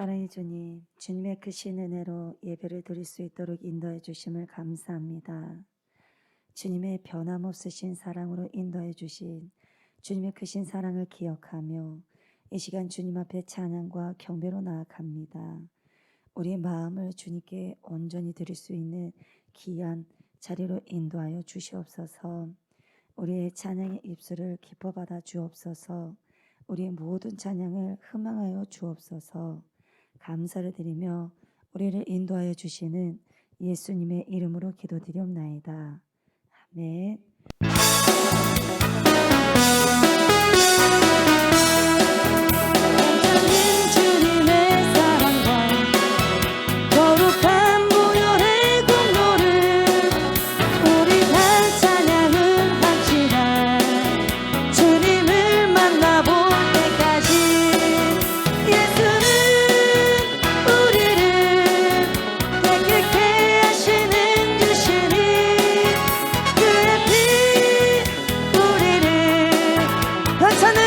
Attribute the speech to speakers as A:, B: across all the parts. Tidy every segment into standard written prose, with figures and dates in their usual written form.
A: 사랑의 주님, 주님의 크신 은혜로 예배를 드릴 수 있도록 인도해 주심을 감사합니다. 주님의 변함없으신 사랑으로 인도해 주신 주님의 크신 사랑을 기억하며 이 시간 주님 앞에 찬양과 경배로 나아갑니다. 우리의 마음을 주님께 온전히 드릴 수 있는 귀한 자리로 인도하여 주시옵소서. 우리의 찬양의 입술을 기뻐 받아 주옵소서. 우리의 모든 찬양을 흥망하여 주옵소서. 감사를 드리며 우리를 인도하여 주시는 예수님의 이름으로 기도드리옵나이다. 아멘.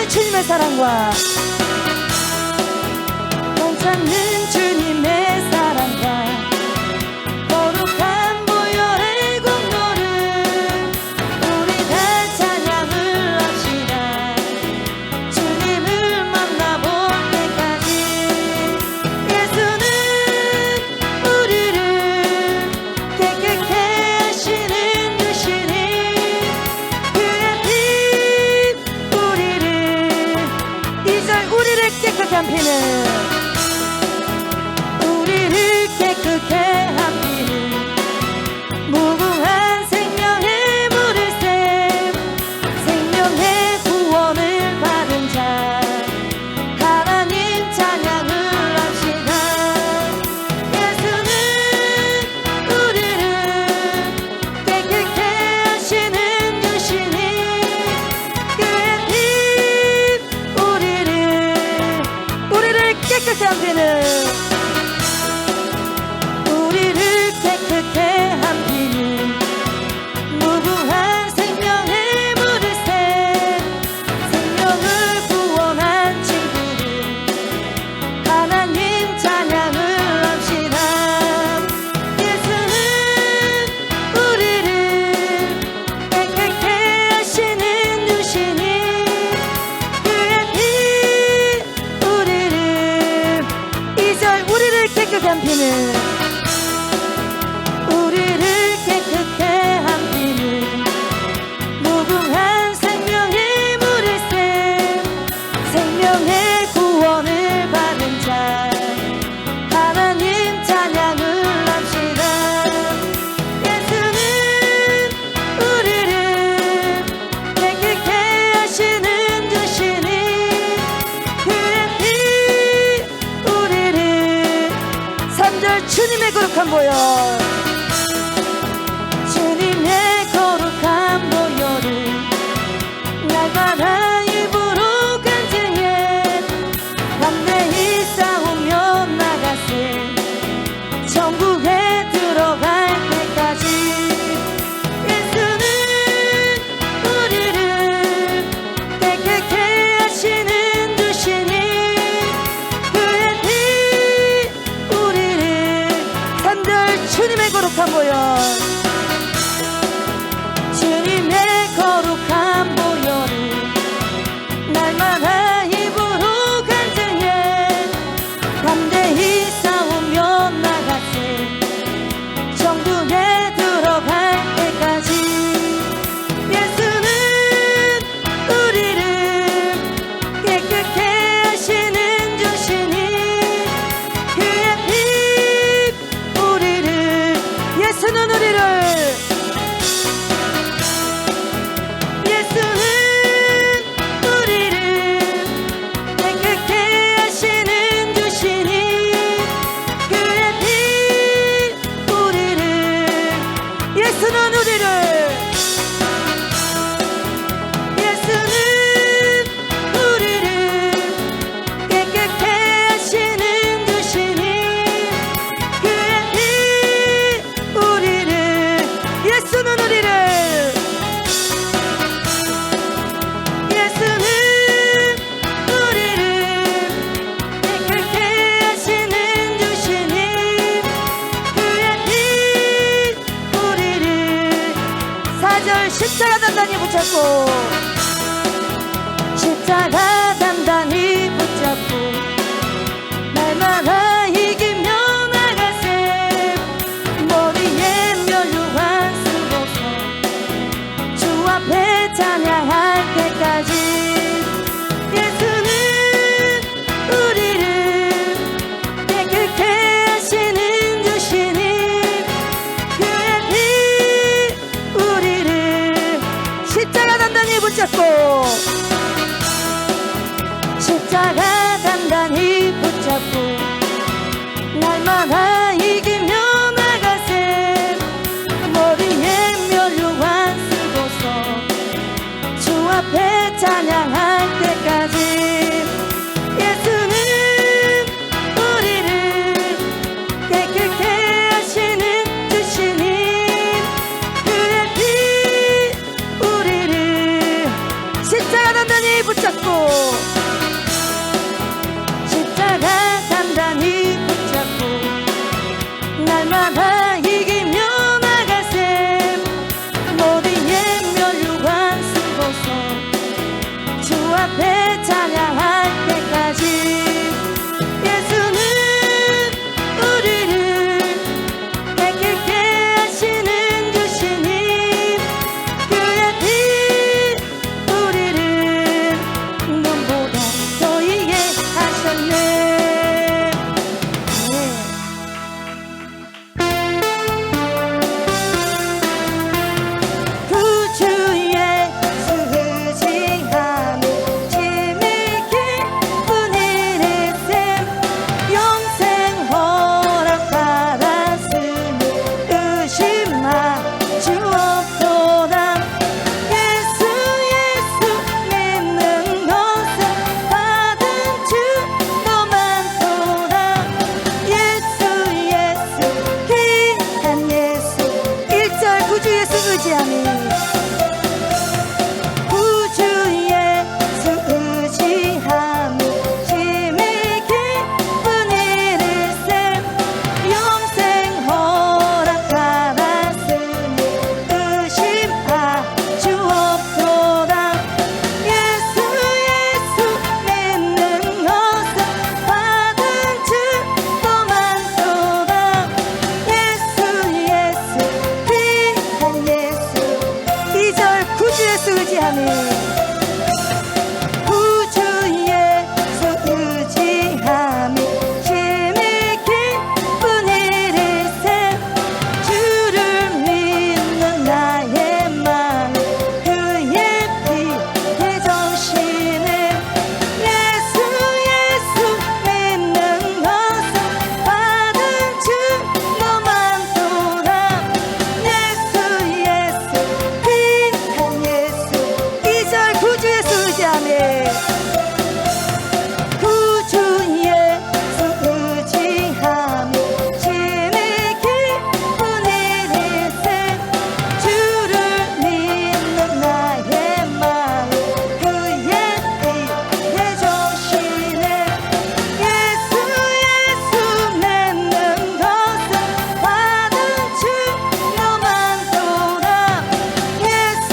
B: 주님의 사랑과 넘쳐는 주님의 사랑과 거룩한 보혈의 공로를 우리 다 찬양을 합시다. 주님을 만나볼 때까지 예수는 우리를 깨끗게 하시는 주시니 그의 피 우리를 깨끗게 한 피는 우리를 깨끗게 한 피는 무궁한 생명의 물을 샘 생명의 구원을 받은 자 하나님 찬양을 합시다. 예수는 우리를 깨끗게 하시는 주시니 그의 피 깨끗게 한 피는 우리를 깨끗게 한 피는 무궁한 생명의 물을 샘 생명을 구원한 친구들 하나님 찬양을 합시다. 예수는 우리를 깨끗게 하시는 주시니 그의 피 우리를 깨끗게 한 피는 우리를 깨끗게 한 피는 무궁한 생명의 물을 샘 생명의 구원을 받은 자 하나님 찬양을 합시다. 예수는 우리를 깨끗게 하시는 주시니 그의 피 우리를 3절 주님의 거룩한 보혈 주님의 거룩한 보혈을 날마다 입으로 간증해 담대히 싸우며 나가세 천국에 들어갈 때까지 예수는 우리를 깨끗게 하시는 주시니 그의 피 우리를 3절 주님의 거룩한 보혈 주님의 거룩한 보혈을 날마다 입으로 간증해 담대히 싸우며 나가세 천국에 들어갈 때까지 예수는 우리를 깨끗게 하시는 주시니 그의 피 우리를 예수는 우리를 단단히 붙잡고 십자가 단단히 붙잡고 날마다 이기며 나가세 머리에 면류관 쓰고서 주 앞에 찬양할 때까지 예수는 우리를 깨끗게 하시는 주시니 그의 피 우리를 십자가 단단히 붙잡고 십자가 단단히 붙잡고 날마다 이기며 나가세 머리에 면류관 쓰고서 주 앞에 찬양할 때까지 예수는 우리를 깨끗게 하시는 주시니 그의 피 우리를 십자가 단단히 붙잡고 십자가 단단히 붙잡고 날마다 이기며 나가세 머리에 면류관 쓰고서 주 앞에 찬양할 때까지 예수는 우리를 깨끗게 하시는 주시니 그의 피 우리를 눈보다 더 이게 하셨네. 구주의 수징함이 힘이 깊은 일일셈 영생 허락받았으니 의심하 주 없도다 예수 믿는 것은 받은 주도 많도다 예수 귀한 예수 1절 구주 예수 의지함이 구주의 수 의지함이 힘이 깊은 일일셈 영생 허락받았으니 의심하 주 없도다 예수 믿는 것은 받은 주도 많도다 예수 귀한 예수 2절 구주 예수 의지함이 구주의 수 의지함이 힘이 깊은 일일셈 주를 믿는 나의 마음 그의 피에 정신을 예수 믿는 것은 받은 주도 많도다 예수 귀한 예수 2절 구주 예수 의지함이 구주의 수 의지함이 힘이 깊은 일일셈 주를 믿는 나의 마음 그의 피에 정신을 예수 믿는 것은 받은 주도 많도다 예수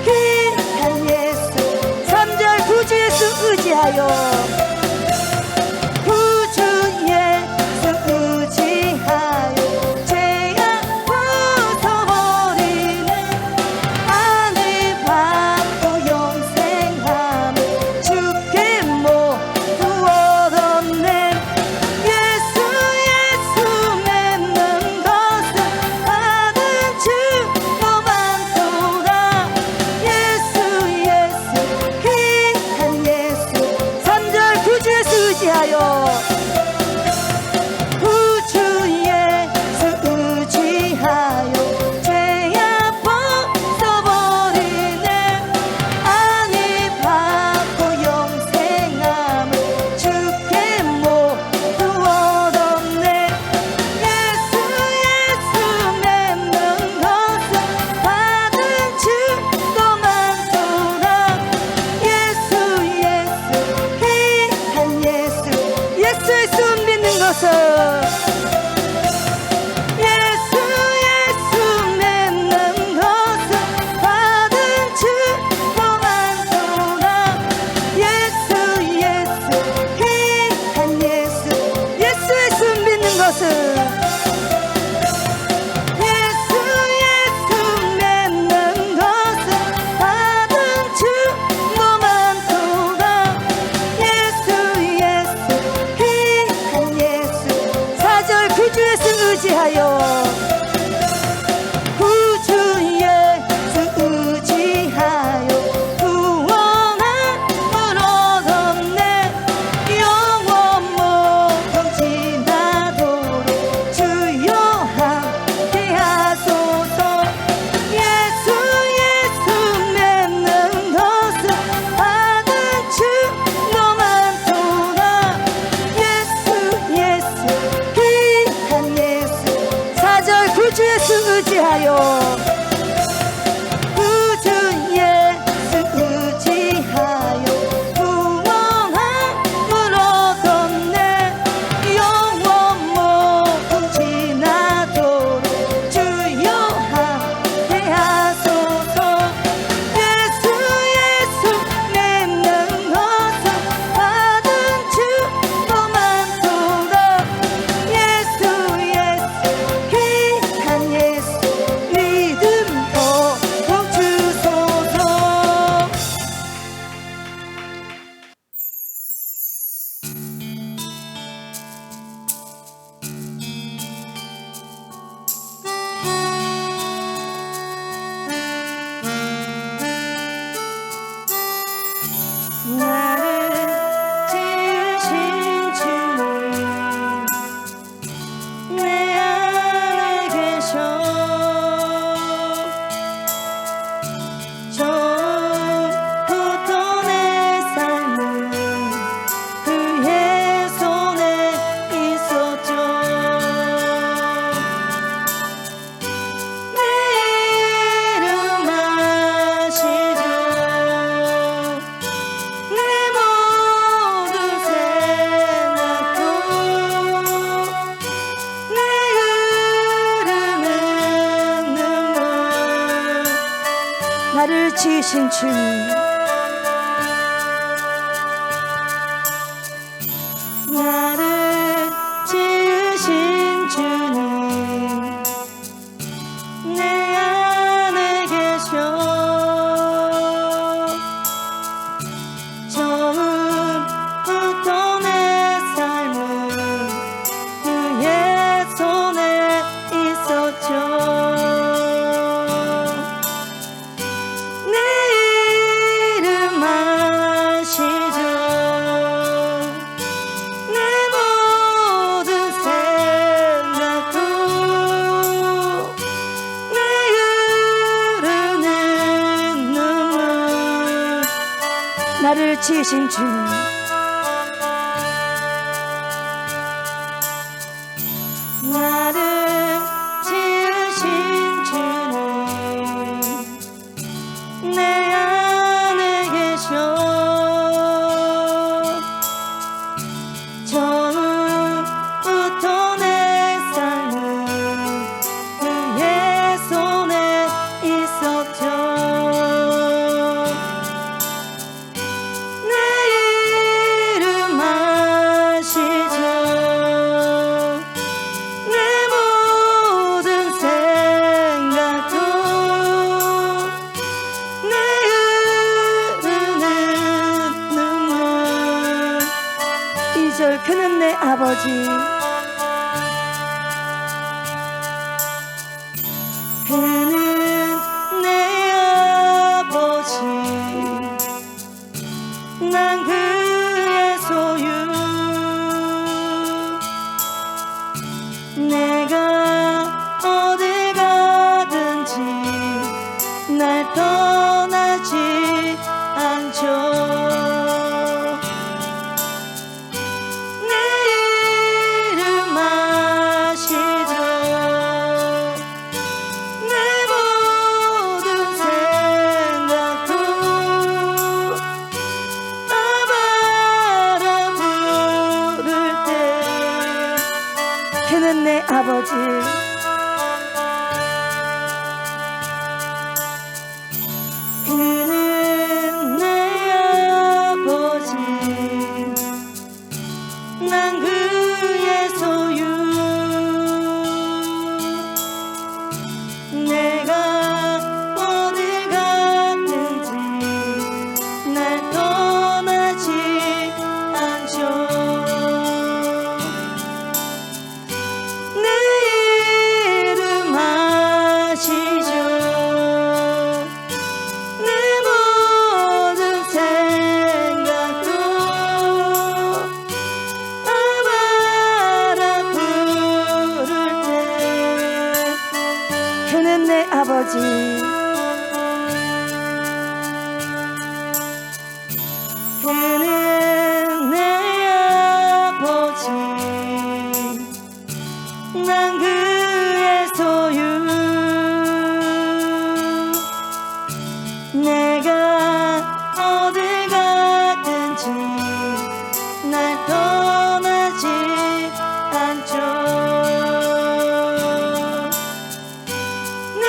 B: 귀한 예수 3절 구주 예수 의지하여 구주의 수 의지하여 죄악 벗어버리는 안을 받고 영생함을 주께 모두 얻었네 예수 믿는 것은 받은 주도 많도다 예수 귀한 예수 3절 구주 예수 의지하여 구주의 수 의지하여 죄악 벗어버리네 안을 받고 영생함을 주께 모두 얻었네 예수 믿는 것은 받은 주도 많도다 예수 귀한 예수 예수 믿는 것은 예수 믿는 것은 받은 나를 지으신 주님, 나를 지으신 주님, 내 안에 계셔. 처음부터 내 삶은 그의 손에 있었죠. 내 이름 아시죠. 내 모든 생각도 내 흐르는 눈물, 나를 지으신 주님, 나를 지으신 주님, 내 안에 계셔. 처음부터 내 삶은 그의 손에 있었죠. 내 이름 아시죠. 내 모든 생각도 내 흐르는 눈물. 2절 그는 내 아버지, 그는 내 아버지, 난 그의 소유. 내가 어딜 가든지 날 떠나지 않죠. 내 이름 아시죠. 내 모든 생각도 아바라 부를 때 그는 내 아버지, 그는 내 아버지, 난 그의 소유. 내가 어딜 가든지 날 떠나지 않죠. 내 이름 아시죠. 내 모든 생각도 아바라 부를 때 그는 내 아버지, 그는 내 아버지, 난 그의 소유. 내가 어딜 가든지 날 떠나지 않죠. 내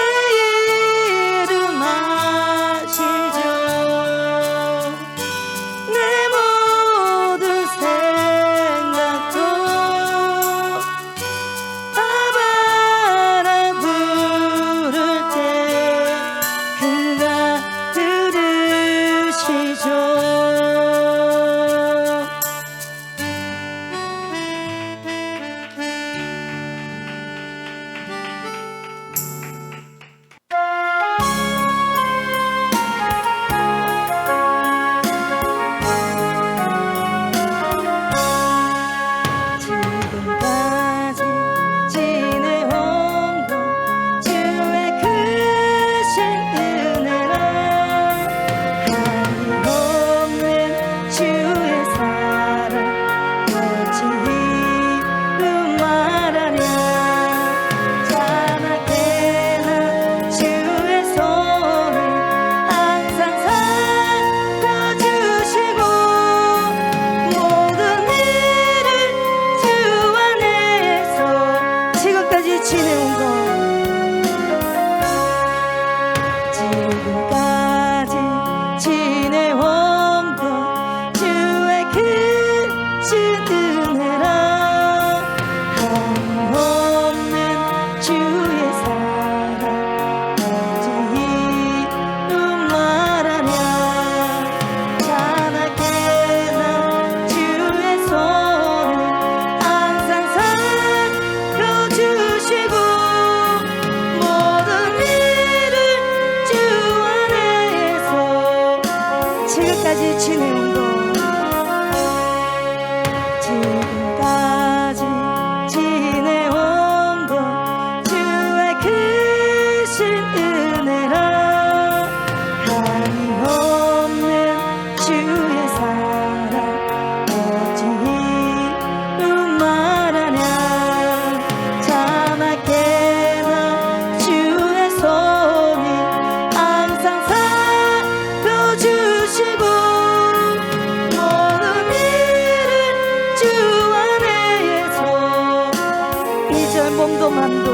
A: 몸도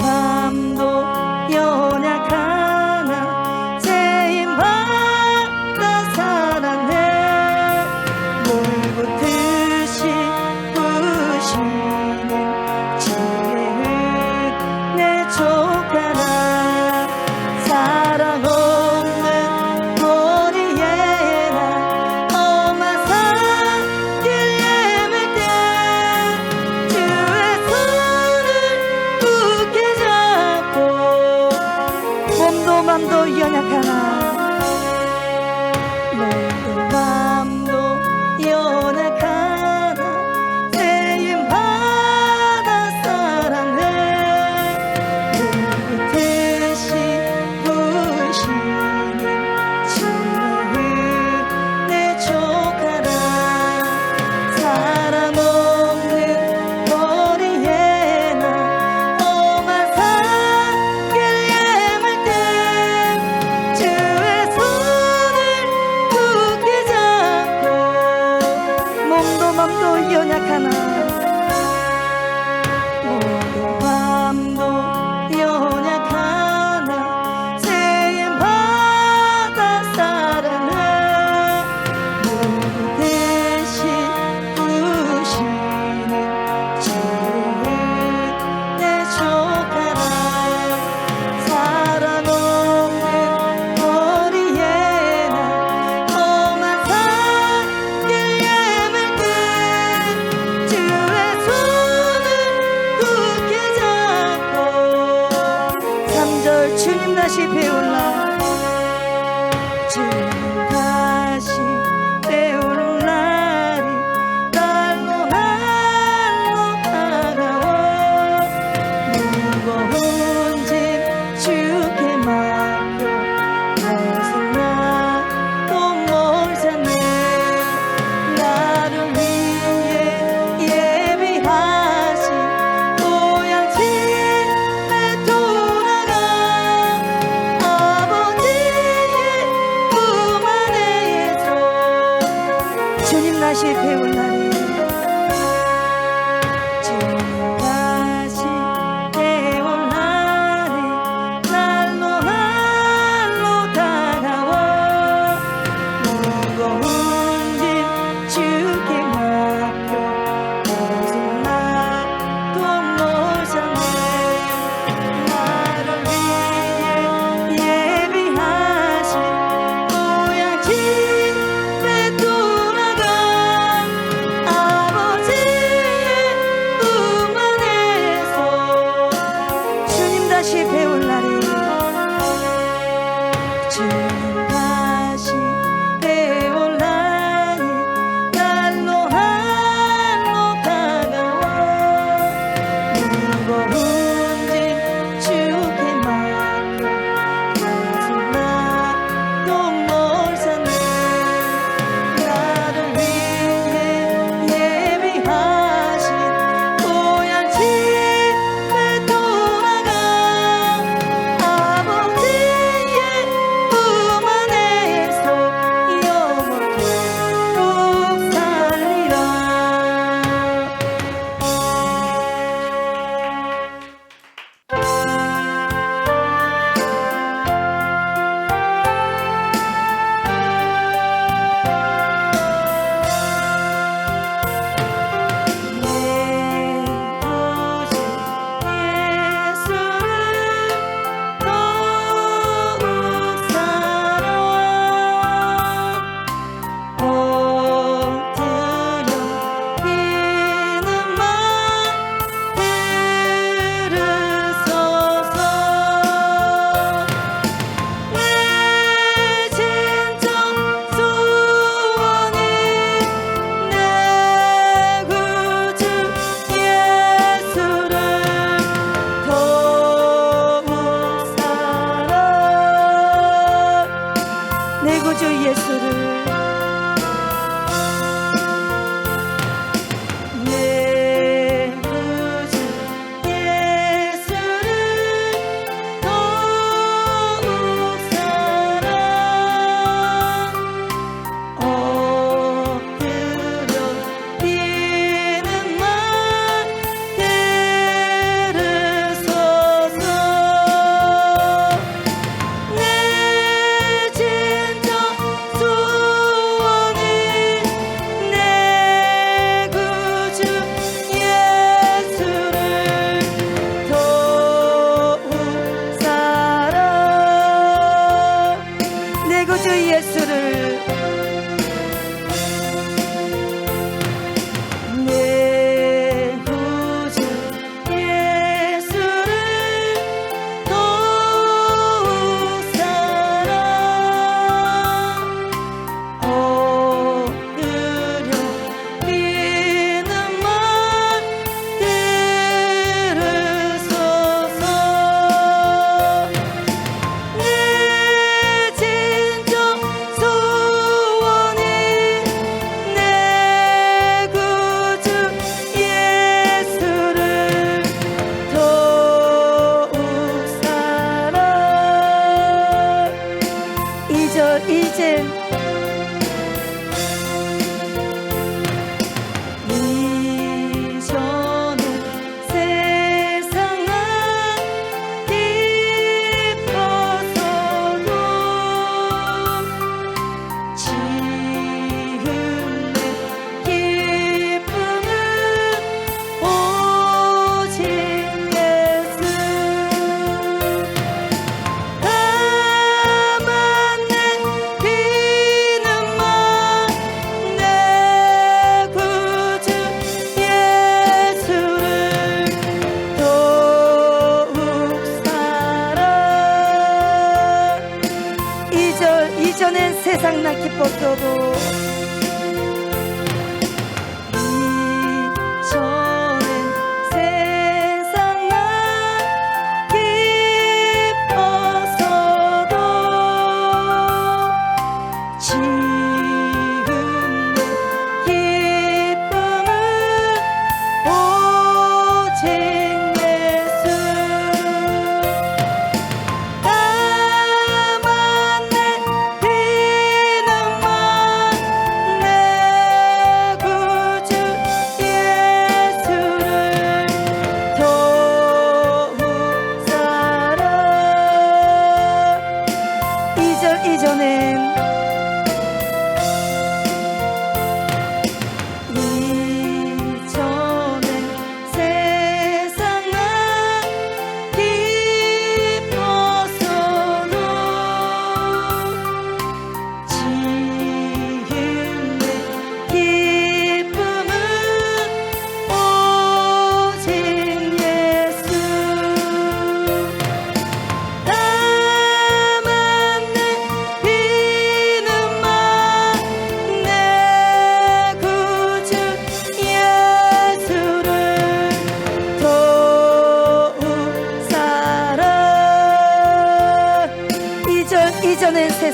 A: 맘도 연약하나 세임받아 살았네. 물붓듯이 부시는 주의 은혜 족하나 사랑 없는 거리에 나 엄한 산길 헤맬 때 주의 손을 굳게 잡고 몸도 맘도 연약하나 몸도 맘도 연약하나 세임받아 살았네. 물붓듯이 부시는 주의 은혜 족하나 사랑 없는 거리에 나 엄한 산길 헤맬 때 주의 손을 굳게 잡고 몸도 맘도 연약하나 몸도 맘도 연약하나 세임받아 살았네. 물붓듯이 부시는 주의 은혜 족하나 사랑 없는 거리에 나 엄한 산길 헤맬 때 주의 손을 굳게 잡고 3절 주님 다시 배울라. 주님 다시 배우는 날이 날로 다가와 무거운 짐 주께 맡겨 벗어나 또 멀잖네. 나를 위해 예비하신 고향 집에 돌아가 아버지의 품 안에서 주님 다시 배울 날이 주님 다시 배울 날이 날로 다가와 무거운 짐 주께 맡겨 벗어나 또 멀잖네. 나를 위해 예비하신 고향 집에 돌아가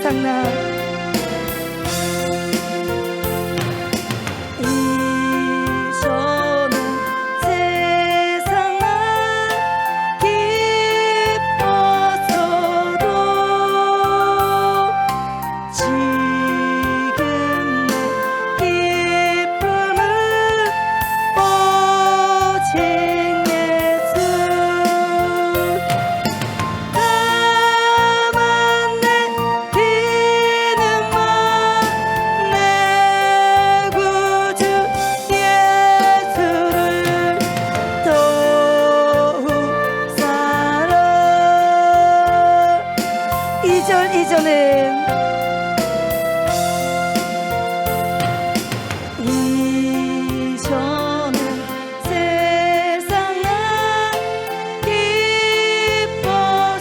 A: 생각나. 이전은 세상만 기뻤어도 지금 내 기쁨은 오직 예수. 다만 내 기능만 내 구주 예수를 더욱 사랑. 2절 이전은 세상만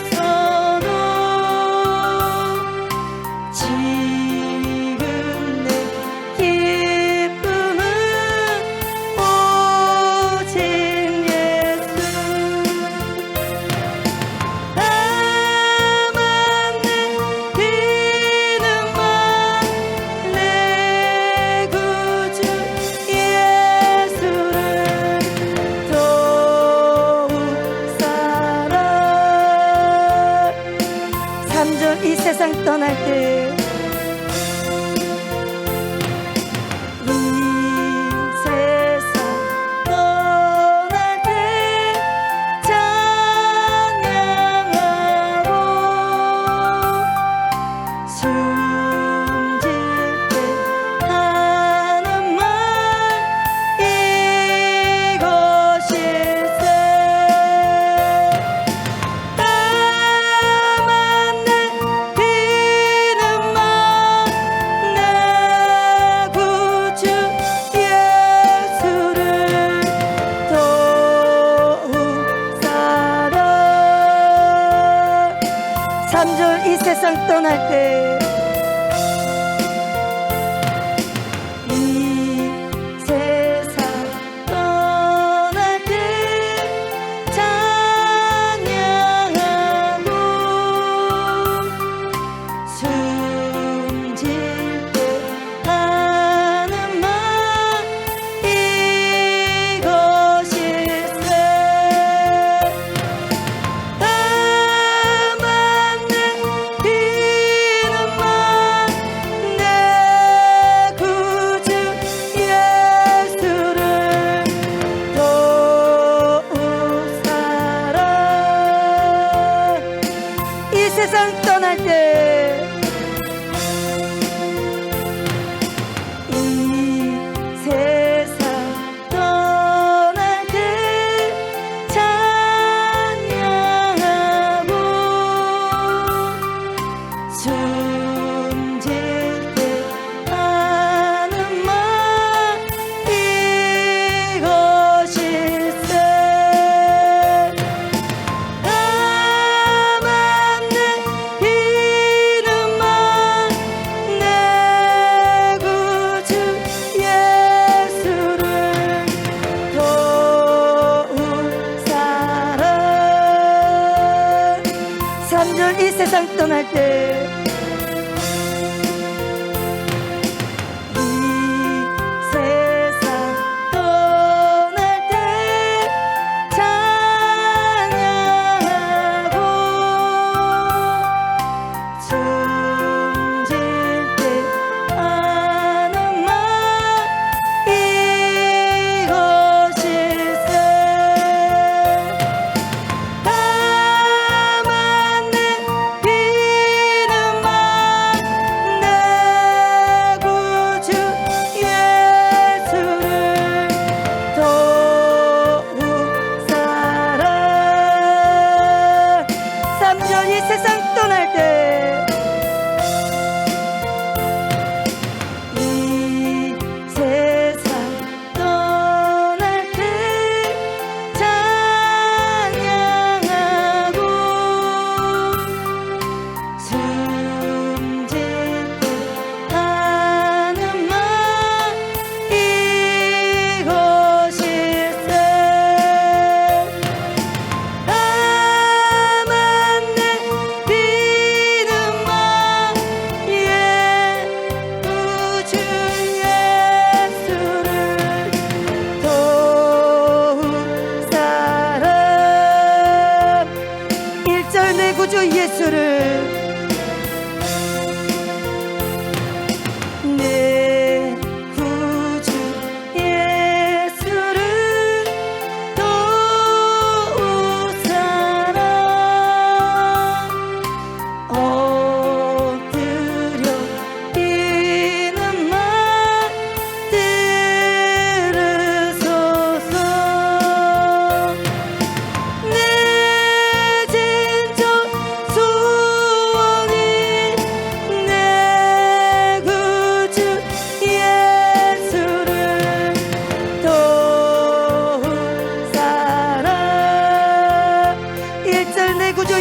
A: 기뻤어도 지금 내 기쁨은 오직 예수. 다만 내 기능만 내 구주 예수를 더욱 사랑. 3절 이 세상 떠날 때 이 세상 떠날 때 찬양하고 숨질 때 하는 말 이것일세. 다만 내 기능만 내 구주 예수를 더욱 사랑. 3절 이 세상 떠날 때 이 세상 떠날 때 찬양하고 숨질 때 하는 말 이것일세. 다만 내 기능만 내 구주 예수를 더욱 사랑. 이 세상 떠날 때 이 세상 떠날 때 찬양하고 숨질 때 하는 말 이것일세. 다만 내 기능만 내 구주 예수를 더욱 사랑. 3절 이 세상 떠날 때 이 세상 떠날 때 찬양하고 숨질 때 하는 말 이것일세. 다만 내 기능만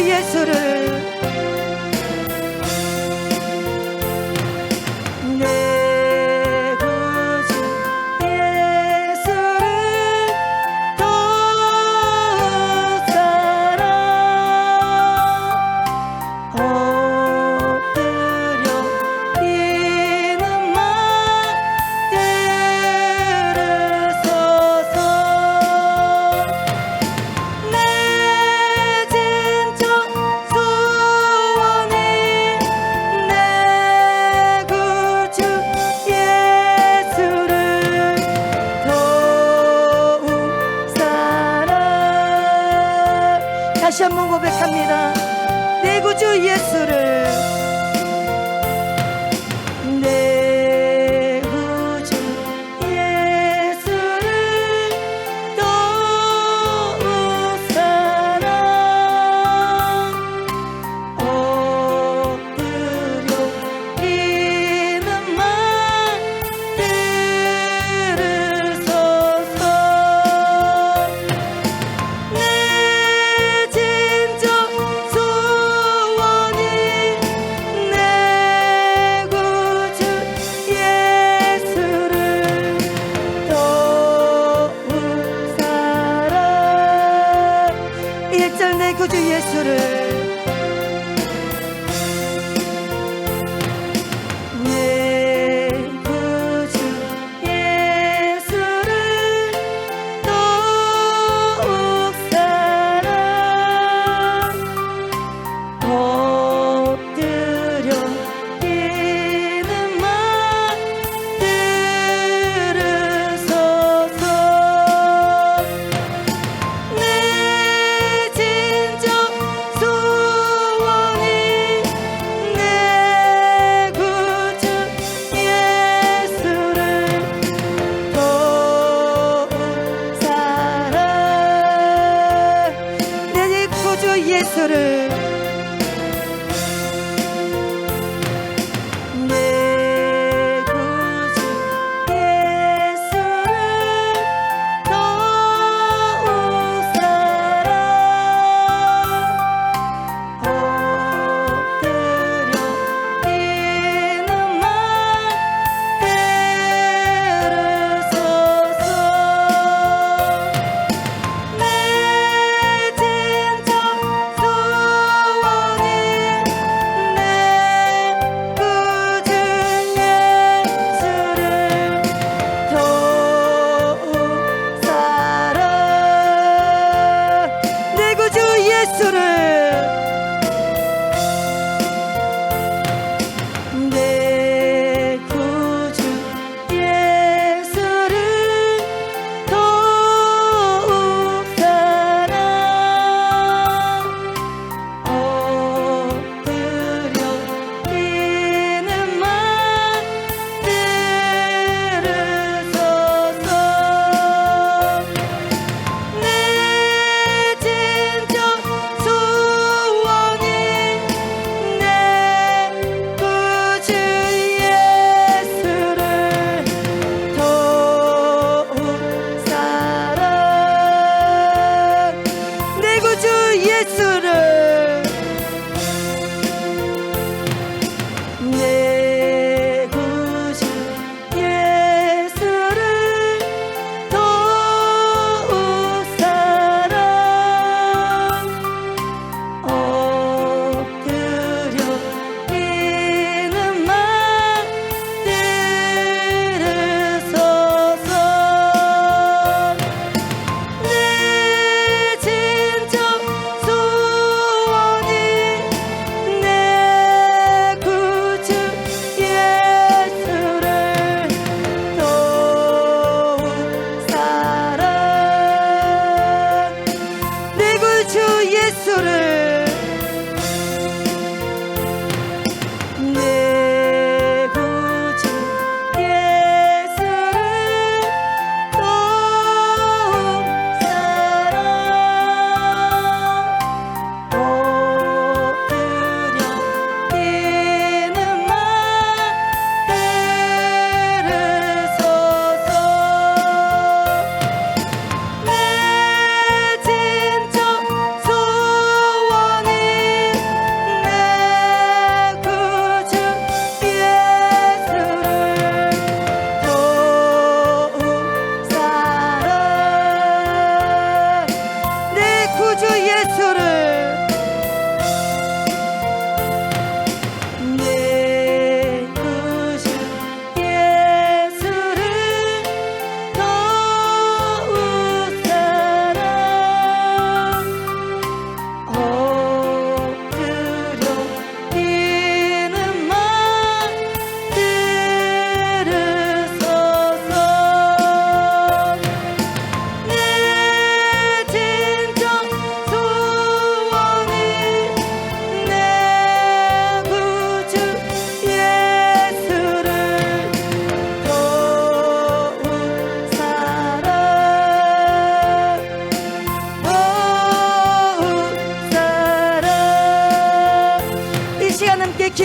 B: 예수를 내 구주 예수를 더욱 사랑 엎드려 이는만 들으소서 내 진정 소원이 내 구주 예수를 더욱 사랑 다시 한번 고백합니다. 내 구주 예수를 내 구주 예수를 더욱 사랑 엎드려 이름만 들으소서 내 진정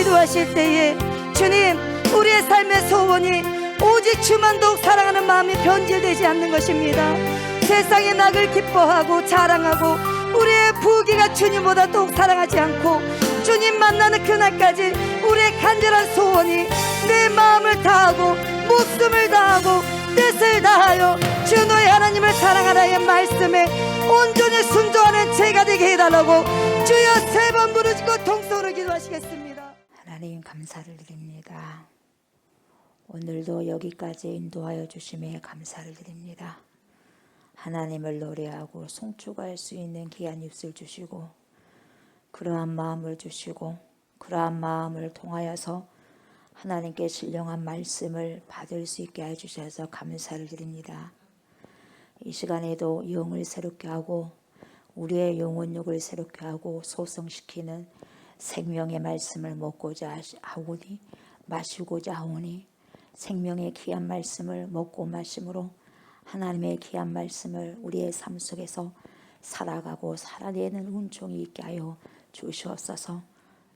B: 기도하실 때에 주님, 우리의 삶의 소원이 오직 주만 더욱 사랑하는 마음이 변질되지 않는 것입니다. 세상의 낙을 기뻐하고 자랑하고 우리의 부귀가 주님보다 더욱 사랑하지 않고 주님 만나는 그날까지 우리의 간절한 소원이 내 마음을 다하고 목숨을 다하고 뜻을 다하여 주 너의 하나님을 사랑하라의 말씀에 온전히 순종하는 제가 되게 해달라고 주여 3번 부르짖고 통성으로 기도하시겠습니다.
C: 하나님 감사를 드립니다. 오늘도 여기까지 인도하여 주심에 감사를 드립니다. 하나님을 노래하고 송축할 수 있는 귀한 입술 주시고 그러한 마음을 주시고 그러한 마음을 통하여서 하나님께 신령한 말씀을 받을 수 있게 해주셔서 감사를 드립니다. 이 시간에도 영을 새롭게 하고 우리의 영혼력을 새롭게 하고 소성시키는 생명의 말씀을 먹고자 하오니 마시고자 하오니 생명의 귀한 말씀을 먹고 마심으로 하나님의 귀한 말씀을 우리의 삶 속에서 살아가고 살아내는 은총이 있게 하여 주시옵소서.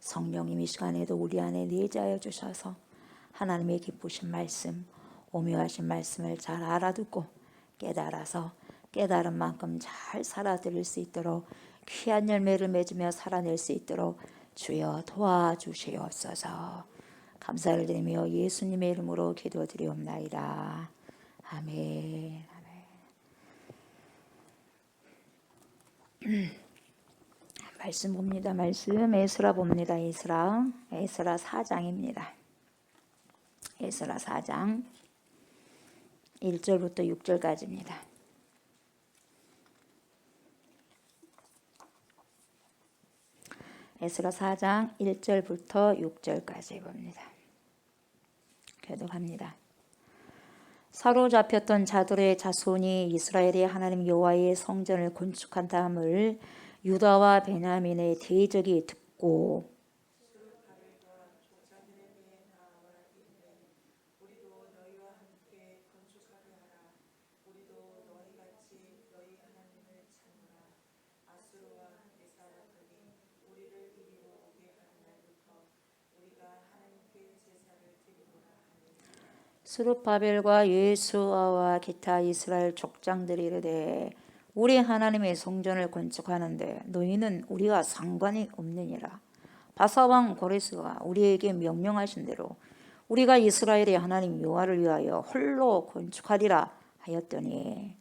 C: 성령님 이 시간에도 우리 안에 내재하여 주셔서 하나님의 기쁘신 말씀, 오묘하신 말씀을 잘 알아듣고 깨달아서 깨달은 만큼 잘 살아드릴 수 있도록 귀한 열매를 맺으며 살아낼 수 있도록 주여 도와주시옵소서. 감사를 드리며 예수님의 이름으로 기도드리옵나이다. 아멘. 말씀 봅니다. 말씀 에스라 봅니다. 에스라 4장입니다. 에스라 4장 1절부터 6절까지입니다. 에스라 4장 1절부터 6절까지 봅니다. 교독합니다. 사로잡혔던 자들의 자손이 이스라엘의 하나님 여호와의 성전을 건축한 다음을 유다와 베냐민의 대적이 듣고 스룹바벨과 예수아와 기타 이스라엘 족장들이 이르되 우리 하나님의 성전을 건축하는데 너희는 우리와 상관이 없느니라. 바사왕 고레스가 우리에게 명령하신 대로 우리가 이스라엘의 하나님 여호와를 위하여 홀로 건축하리라 하였더니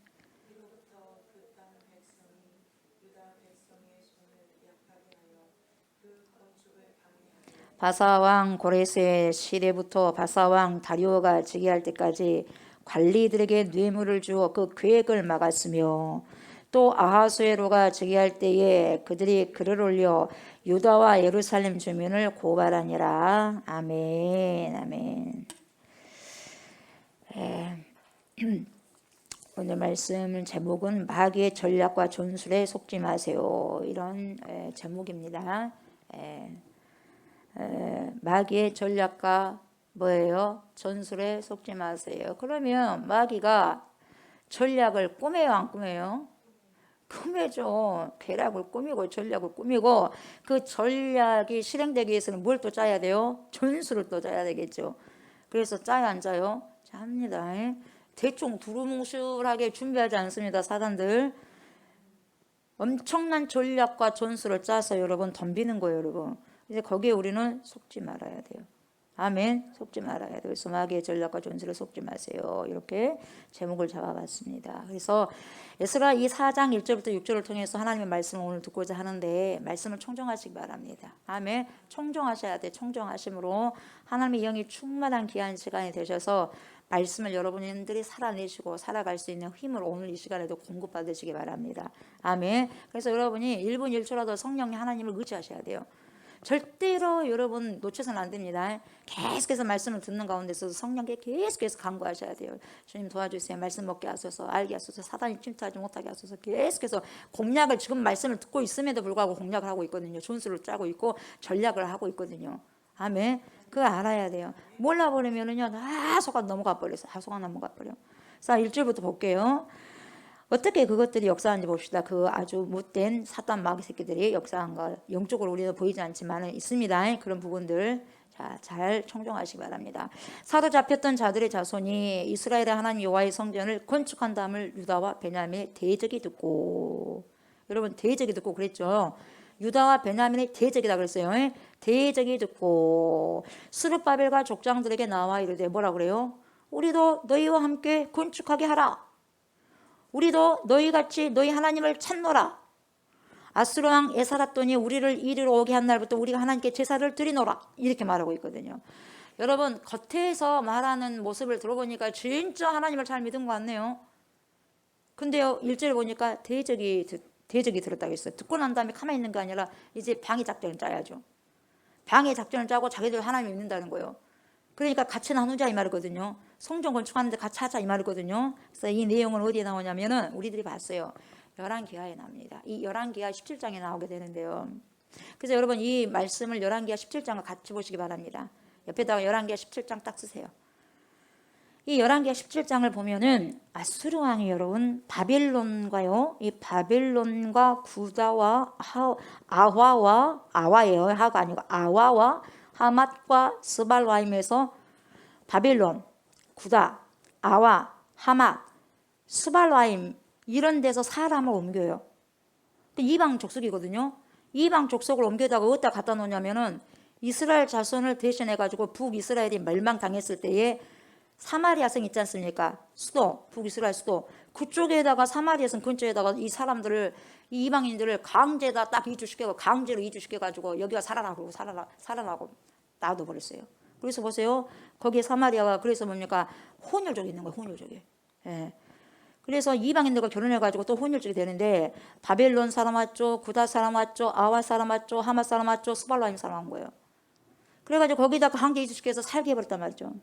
C: 바사왕 고레스의 시대부터 바사왕 다리오가 즉위할 때까지 관리들에게 뇌물을 주어 그 계획을 막았으며 또 아하수에로가 즉위할 때에 그들이 글을 올려 유다와 예루살렘 주민을 고발하니라. 아멘. 아멘. 오늘 말씀 제목은 마귀의 전략과 전술에 속지 마세요. 이런 제목입니다. 마귀의 전략과 뭐예요? 전술에 속지 마세요. 그러면 마귀가 전략을 꾸며요, 안 꾸며요? 꾸며죠. 계략을 꾸미고 전략을 꾸미고 그 전략이 실행되기 위해서는 뭘 또 짜야 돼요? 전술을 또 짜야 되겠죠. 그래서 짜요, 안 짜요? 짭니다. 대충 두루뭉술하게 준비하지 않습니다. 사단들 엄청난 전략과 전술을 짜서 여러분 덤비는 거예요. 여러분 이제 거기에 우리는 속지 말아야 돼요. 아멘. 속지 말아야 돼요. 그래서 마귀의 전략과 전술에 속지 마세요. 이렇게 제목을 잡아봤습니다. 그래서 에스라 이 4장 1절부터 6절을 통해서 하나님의 말씀을 오늘 듣고자 하는데 말씀을 청정하시기 바랍니다. 아멘. 청정하셔야 돼. 청정하심으로 하나님의 영이 충만한 귀한 시간이 되셔서 말씀을 여러분들이 살아내시고 살아갈 수 있는 힘을 오늘 이 시간에도 공급받으시기 바랍니다. 아멘. 그래서 여러분이 1분 1초라도 성령의 하나님을 의지하셔야 돼요. 절대로 여러분 놓쳐서는 안 됩니다. 계속해서 말씀을 듣는 가운데서 성령께 계속해서 간구하셔야 돼요. 주님 도와주세요. 말씀 먹게 하소서, 알게 하소서, 사단이 침투하지 못하게 하소서. 계속해서 공략을 지금 말씀을 듣고 있음에도 불구하고 공략을 하고 있거든요. 전술을 짜고 있고 전략을 하고 있거든요. 아멘. 그거 알아야 돼요. 몰라버리면은요, 속아 넘어가 버려서 속아 넘어가 버려. 자, 1절부터 볼게요. 어떻게 그것들이 역사하는지 봅시다. 그 아주 못된 사단 마귀 새끼들이 역사한 거 영적으로 우리는 보이지 않지만 있습니다. 그런 부분들 자, 잘 청정하시기 바랍니다. 사로잡혔던 자들의 자손이 이스라엘의 하나님 여호와의 성전을 건축한 다음을 유다와 베냐민의 대적이 듣고, 여러분 대적이 듣고 그랬죠. 유다와 베냐민의 대적이다 그랬어요. 대적이 듣고 스룹바벨과 족장들에게 나와 이르되 뭐라 그래요? 우리도 너희와 함께 건축하게 하라. 우리도 너희같이 너희 하나님을 찾노라. 아수르 왕 에사라돈이 우리를 이리로 오게 한 날부터 우리가 하나님께 제사를 드리노라. 이렇게 말하고 있거든요. 여러분 겉에서 말하는 모습을 들어보니까 진짜 하나님을 잘 믿은 것 같네요. 근데요 1절에 보니까 대적이 들었다고 했어요. 듣고 난 다음에 가만히 있는 게 아니라 이제 방해 작전을 짜야죠. 방해 작전을 짜고 자기들 하나님을 믿는다는 거예요. 그러니까 같이 나누자 이 말이거든요. 성전 건축하는데 같이 하자 이 말이거든요. 그래서 이 내용은 어디에 나오냐면은 우리들이 봤어요. 열왕기하에 나옵니다. 이 열왕기하 17장에 나오게 되는데요. 그래서 여러분 이 말씀을 열왕기하 17장을 같이 보시기 바랍니다. 옆에다가 열왕기하 17장 딱 쓰세요. 이 열왕기하 17장을 보면은 아수르 왕이 여러분 바벨론과요. 이 바벨론과 구다와 아와예요. 하가 아니고 아와와 하맛과 스발와임에서 바벨론, 구다, 아와, 하맛, 스발와임 이런 데서 사람을 옮겨요. 이방 족속이거든요. 이방 족속을 옮겨다가 어디다 갖다 놓냐면은 이스라엘 자손을 대신해 가지고 북이스라엘이 멸망당했을 때에 사마리아 성 있지 않습니까? 수도, 북이스라엘 수도. 그쪽에다가 사마리아 성 근처에다가 이 사람들을 이 이방인들을 강제다 딱 이주시켜 강제로 이주시켜 가지고 여기가 살아나고 놔둬버렸어요. 그래서 보세요. 거기에 사마리아가 그래서 뭡니까? 혼혈족이 있는 거예요. 혼혈족이. 예. 그래서 이방인들과 결혼해가지고 또 혼혈족이 되는데 바벨론 사람 왔죠, 구다 사람 왔죠, 아와 사람 왔죠, 하마 사람 왔죠, 스발라임 사람 온 거예요. 그래가지고 거기다가 강제 이주시켜서 살게 해버렸단 말이죠.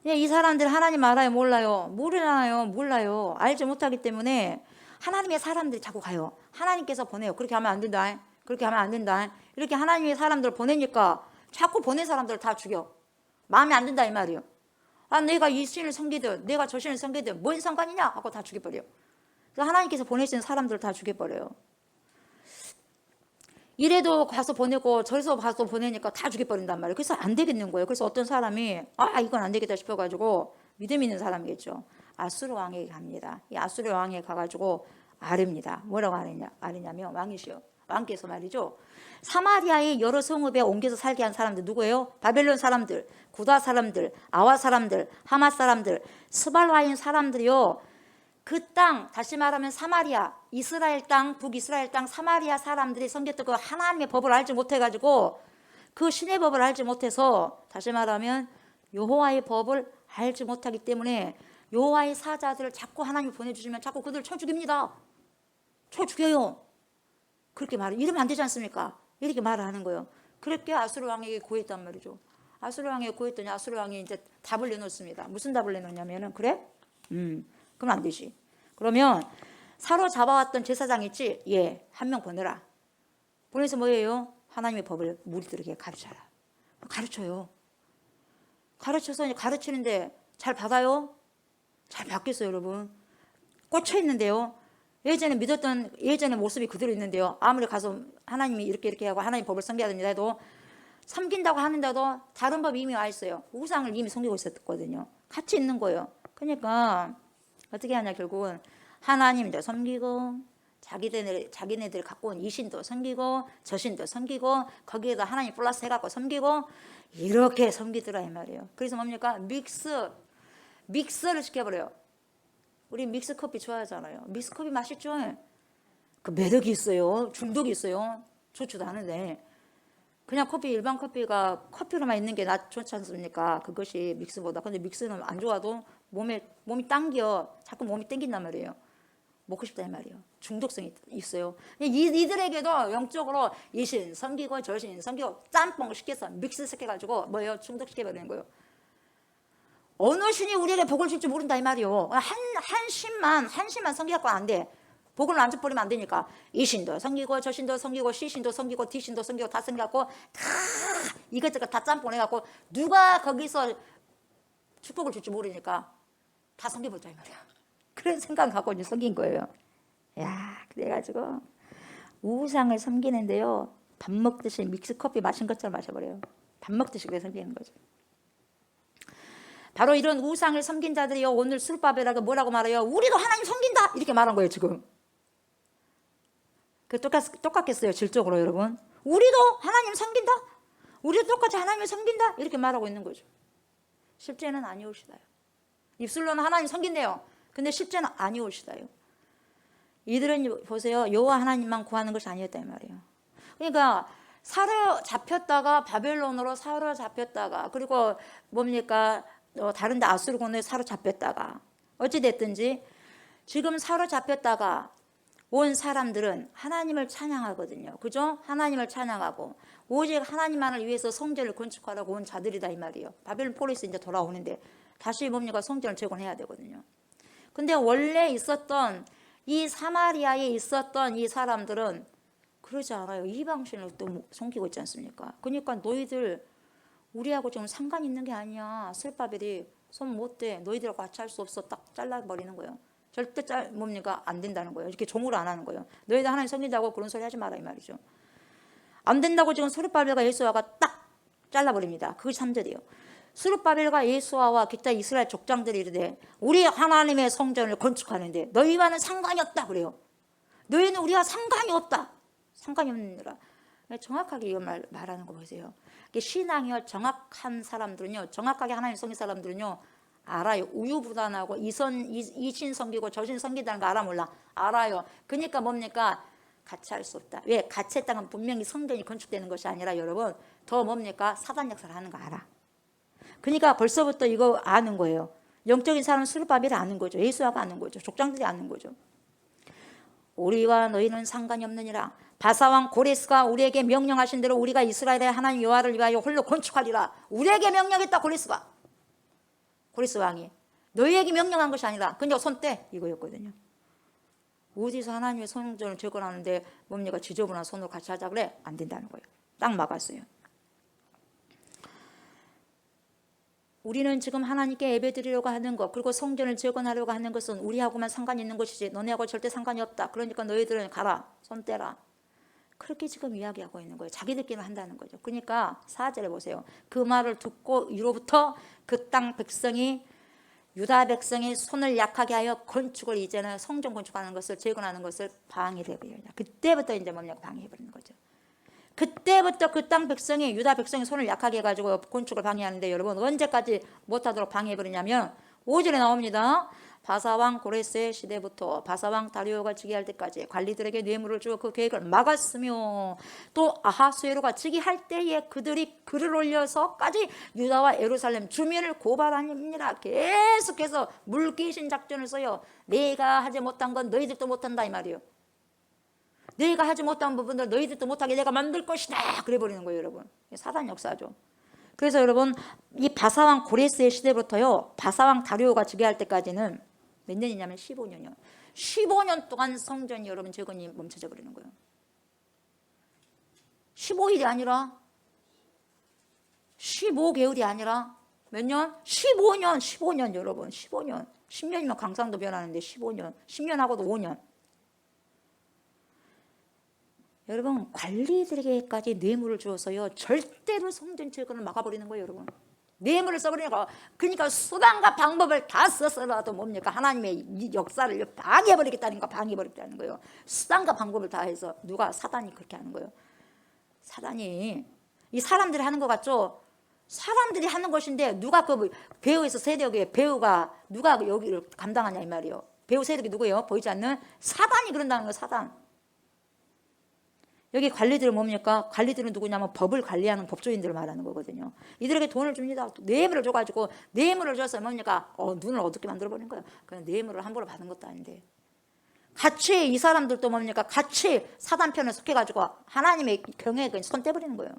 C: 이 사람들 하나님 알아요? 몰라요? 모르잖아요. 몰라요. 알지 못하기 때문에 하나님의 사람들이 자꾸 가요. 하나님께서 보내요. 그렇게 하면 안 된다. 그렇게 하면 안 된다. 이렇게 하나님의 사람들 보내니까 자꾸 보낸 사람들을 다 죽여. 마음에 안 든다 이 말이에요. 아, 내가 이 신을 섬기든 내가 저 신을 섬기든 뭔 상관이냐 하고 다 죽여버려요. 그래서 하나님께서 보내신 사람들을 다 죽여버려요. 이래도 가서 보내고 저래서 가서 보내니까 다 죽여버린단 말이에요. 그래서 안 되겠는 거예요. 그래서 어떤 사람이 이건 안 되겠다 싶어가지고 믿음 있는 사람이겠죠. 아수르 왕에게 갑니다. 이 아수르 왕에 가가지고 아릅니다. 뭐라고 아르냐면 왕이시여. 왕께서 말이죠. 사마리아의 여러 성읍에 옮겨서 살게 한 사람들 누구예요? 바벨론 사람들, 구다 사람들, 아와 사람들, 하맛 사람들, 스발와인 사람들이요. 그 땅, 다시 말하면 사마리아, 이스라엘 땅, 북이스라엘 땅, 사마리아 사람들이 섬겼던 그 하나님의 법을 알지 못해가지고 그 신의 법을 알지 못해서 다시 말하면 여호와의 법을 알지 못하기 때문에 여호와의 사자들을 자꾸 하나님이 보내주시면 자꾸 그들을 쳐 죽입니다. 쳐 죽여요. 그렇게 이러면 안 되지 않습니까? 이렇게 말을 하는 거예요. 그렇게 아수르 왕에게 고했단 말이죠. 아수르 왕에게 고했더니 아수르 왕이 이제 답을 내놓습니다. 무슨 답을 내놓냐면은 그래? 그럼 안 되지. 그러면 사로잡아왔던 제사장 있지? 예, 한 명 보내라. 보내서 뭐예요? 하나님의 법을 무리들에게 가르쳐라. 가르쳐요. 가르쳐서 가르치는데 잘 받아요? 잘 받겠어요, 여러분. 꽂혀 있는데요. 예전에 모습이 그대로 있는데요. 아무리 가서 하나님이 이렇게 하고 하나님 법을 섬겨야 됩니다 해도 섬긴다고 하는데도 다른 법이 이미 와 있어요. 우상을 이미 섬기고 있었거든요. 같이 있는 거예요. 그러니까 어떻게 하냐 결국은 하나님도 섬기고 자기네들 갖고 온 이 신도 섬기고 저 신도 섬기고 거기에다 하나님 플러스 해갖고 섬기고 이렇게 섬기더라 이 말이에요. 그래서 뭡니까? 믹스를 시켜버려요. 우리 믹스 커피 좋아하잖아요. 믹스 커피 맛있죠? 그 매력이 있어요. 중독이 있어요. 좋지도 않은데 그냥 일반 커피가 커피로만 있는 게 좋지 않습니까? 그것이 믹스보다. 근데 믹스는 안 좋아도 몸이 당겨. 자꾸 몸이 땡긴단 말이에요. 먹고 싶다 이 말이에요. 중독성이 있어요. 이들에게도 영적으로 이 신 섬기고 저 신 섬기고 짬뽕을 시켜서 믹스 시켜가지고 뭐예요? 중독시켜버리는 거예요. 어느 신이 우리에게 복을 줄지 모른다 이 말이요. 한 신만 섬기갖고 안 돼. 복을 안 줘버리면 안 되니까 이 신도 섬기고 저 신도 섬기고 시 신도 섬기고 디 신도 섬기고 다 섬겨갖고 다 이것저것 다 짬뽕 해갖고 누가 거기서 축복을 줄지 모르니까 다 섬겨보자 이 말이야. 그런 생각을 갖고 이제 섬긴 거예요. 야, 그래가지고 우상을 섬기는데요, 밥 먹듯이 믹스커피 마신 것처럼 마셔버려요. 밥 먹듯이 그래 섬기는 거죠. 바로 이런 우상을 섬긴 자들이요, 오늘 술밥에다가 뭐라고 말해요? 우리도 하나님 섬긴다 이렇게 말한 거예요 지금. 그 똑같겠어요 질적으로 여러분? 우리도 하나님 섬긴다, 우리도 똑같이 하나님을 섬긴다 이렇게 말하고 있는 거죠. 실제는 아니오시다요. 입술로는 하나님 섬긴대요. 근데 실제는 아니오시다요. 이들은 보세요, 여호와 하나님만 구하는 것이 아니었다 이 말이에요. 그러니까 사로잡혔다가 바벨론으로 사로잡혔다가, 그리고 뭡니까, 다른 데 아수르군에 사로잡혔다가, 어찌됐든지 지금 사로잡혔다가 온 사람들은 하나님을 찬양하거든요. 그죠? 하나님을 찬양하고 오직 하나님만을 위해서 성전을 건축하라고 온 자들이다 이 말이에요. 바벨론 포로에서 이제 돌아오는데 다시 뭡니까, 성전을 재건해야 되거든요. 근데 원래 있었던 이 사마리아에 있었던 이 사람들은 그러지 않아요. 이방신을 또 섬기고 있지 않습니까? 그러니까 너희들 우리하고 좀 상관 있는 게 아니야. 술바벨이 손 못 대. 너희들하고 같이 할 수 없어. 딱 잘라버리는 거예요. 절대 뭡니까? 안 된다는 거예요. 이렇게 종으로 안 하는 거예요. 너희들 하나님 섬긴다고 그런 소리 하지 마라 이 말이죠. 안 된다고 지금 스룹바벨과 예수아가 딱 잘라버립니다. 그게 3절이에요. 스룹바벨과 예수아와 기타 이스라엘 족장들이 이르되 우리 하나님의 성전을 건축하는데 너희와는 상관이 없다 그래요. 너희는 우리와 상관이 없다. 상관이 없느니라. 정확하게 이거 말하는 거 보세요. 신앙이요, 정확한 사람들은요, 정확하게 하나님 섬긴 사람들은요 알아요. 우유부단하고 이신 섬기고 저신 섬긴다는 거 알아 몰라? 알아요. 그러니까 뭡니까? 같이 할 수 없다. 왜? 같이 했다면 분명히 성전이 건축되는 것이 아니라 여러분 더 뭡니까? 사단 역사를 하는 거 알아. 그러니까 벌써부터 이거 아는 거예요. 영적인 사람은 스룹바벨이 아는 거죠. 예수아가 아는 거죠. 족장들이 아는 거죠. 우리와 너희는 상관이 없느니라. 바사왕 고레스가 우리에게 명령하신 대로 우리가 이스라엘의 하나님 여호와를 위하여 홀로 건축하리라. 우리에게 명령했다. 고레스 왕이 너희에게 명령한 것이 아니라 그냥 손떼 이거였거든요. 어디서 하나님의 성전을 재건하는데 뭡니까, 지저분한 손으로 같이 하자 그래? 안 된다는 거예요. 딱 막았어요. 우리는 지금 하나님께 예배드리려고 하는 것, 그리고 성전을 재건하려고 하는 것은 우리하고만 상관이 있는 것이지 너네하고 절대 상관이 없다. 그러니까 너희들은 가라, 손 떼라. 그렇게 지금 이야기하고 있는 거예요. 자기들끼리 한다는 거죠. 그러니까 4절에 보세요. 그 말을 듣고 이로부터 그 땅 백성이, 유다 백성이 손을 약하게 하여 건축을, 이제는 성전 건축하는 것을, 재건하는 것을 방해를 해버려요. 그때부터 이제 뭡니까, 방해해버리는 거죠. 그때부터 그 땅 백성이, 유다 백성이 손을 약하게 해가지고 건축을 방해하는데 여러분 언제까지 못하도록 방해해버리냐면 5절에 나옵니다. 바사왕 고레스의 시대부터 바사왕 다리오가 즉위할 때까지 관리들에게 뇌물을 주어 그 계획을 막았으며, 또 아하수에로가 즉위할 때에 그들이 글을 올려서까지 유다와 예루살렘 주민을 고발하니라. 계속해서 물귀신 작전을 써요. 내가 하지 못한 건 너희들도 못한다 이 말이에요. 내가 하지 못한 부분들 너희들도 못하게 내가 만들 것이다 그래버리는 거예요 여러분. 사단 역사죠. 그래서 여러분 이 바사왕 고레스의 시대부터요, 바사왕 다리오가 즉위할 때까지는 몇 년이냐면 15년이요. 15년 동안 성전이 여러분 재건이 멈춰져 버리는 거예요. 15일이 아니라 15개월이 아니라 몇 년? 15년 여러분. 15년. 10년이면 강산도 변하는데 15년. 10년하고도 5년. 여러분 관리들에게까지 뇌물을 주어서요 절대로 성전 재건을 막아버리는 거예요 여러분. 뇌물을 써버리니까, 그러니까 수단과 방법을 다 써서라도 뭡니까, 하나님의 이 역사를 방해해버리겠다는 거, 방해해버리겠다는 거예요. 수단과 방법을 다 해서. 누가? 사단이 그렇게 하는 거예요. 사단이 이 사람들이 하는 것 같죠? 사람들이 하는 것인데 누가 그 배우에서 세력의 배우가 누가 여기를 감당하냐 이 말이에요. 배우 세력이 누구예요? 보이지 않는 사단이 그런다는 거예요. 사단. 여기 관리들은 뭡니까? 관리들은 누구냐면 법을 관리하는 법조인들을 말하는 거거든요. 이들에게 돈을 줍니다. 뇌물을 줘가지고, 뇌물을 줘서 뭡니까? 눈을 어둡게 만들어버리는 거예요. 그냥 뇌물을 함부로 받은 것도 아닌데. 같이 이 사람들도 뭡니까? 같이 사단 편에 속해가지고 하나님의 경영에 손 떼버리는 거예요.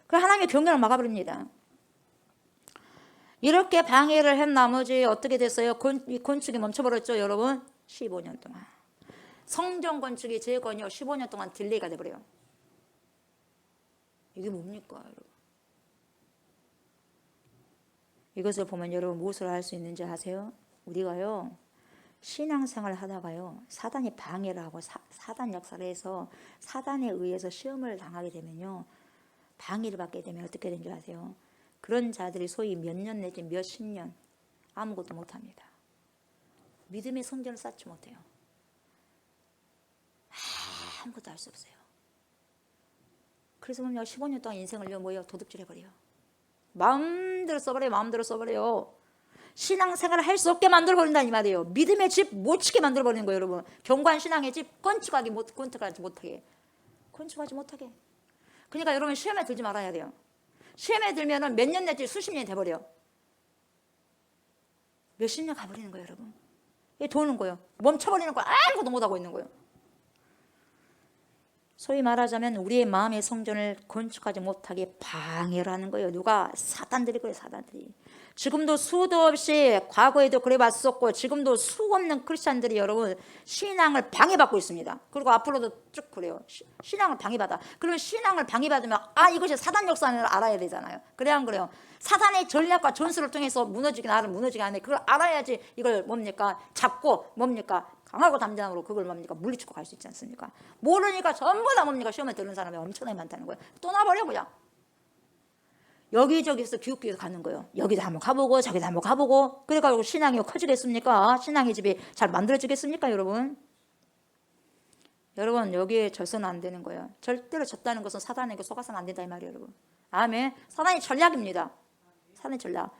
C: 그래서 하나님의 경영을 막아버립니다. 이렇게 방해를 한 나머지 어떻게 됐어요? 건축이 멈춰버렸죠 여러분? 15년 동안. 성전 건축이 재건이요 15년 동안 딜레이가 돼버려요. 이게 뭡니까 여러분? 이것을 보면 여러분 무엇을 할 수 있는지 아세요? 우리가요 신앙생활을 하다가요 사단이 방해를 하고 사단 역사를 해서 사단에 의해서 시험을 당하게 되면요 방해를 받게 되면 어떻게 되는 줄 아세요? 그런 자들이 소위 몇 년 내지 몇십 년 아무것도 못합니다. 믿음의 성전을 쌓지 못해요. 아무것도 할 수 없어요. 그래서 보면 15년 동안 인생을요 뭐요 도둑질 해버려요. 마음대로 써버려요. 마음대로 써버려요. 신앙생활을 할 수 없게 만들어버린다는 이 말이에요. 믿음의 집 못 치게 만들어버리는 거예요. 여러분 경관 신앙의 집 건축하지 못하게 그러니까 여러분 시험에 들지 말아야 돼요. 시험에 들면은 몇 년 내지 수십 년이 돼버려. 몇십 년 가버리는 거예요. 여러분 이게 도는 거예요. 멈춰버리는 거예요. 아무것도 못하고 있는 거예요. 소위 말하자면 우리의 마음의 성전을 건축하지 못하게 방해를 하는 거예요. 누가? 사단들이 그래요. 사단들이. 지금도 수도 없이 과거에도 그래 왔었고 지금도 수 없는 크리스찬들이 여러분 신앙을 방해받고 있습니다. 그리고 앞으로도 쭉 그래요. 신앙을 방해받아. 그러면 신앙을 방해받으면 이것이 사단 역사를 알아야 되잖아요. 그래야 안 그래요? 사단의 전략과 전술을 통해서 무너지긴 하는데 그걸 알아야지 이걸 뭡니까? 잡고 뭡니까? 강하고 담대함으로 그걸 뭡니까? 물리치고 갈 수 있지 않습니까? 모르니까 전부 다 뭡니까? 시험에 드는 사람이 엄청나게 많다는 거예요. 떠나버려 그냥. 여기저기서 기웃기웃 가는 거예요. 여기도 한번 가보고 저기도 한번 가보고 그래가지고 신앙이 커지겠습니까? 신앙의 집이 잘 만들어지겠습니까? 여러분 여기에 져서는 안 되는 거예요. 절대로 졌다는 것은 사단에게 속아서는 안 된다 이 말이에요. 여러분 아멘. 사단의 전략입니다. 사단의 전략.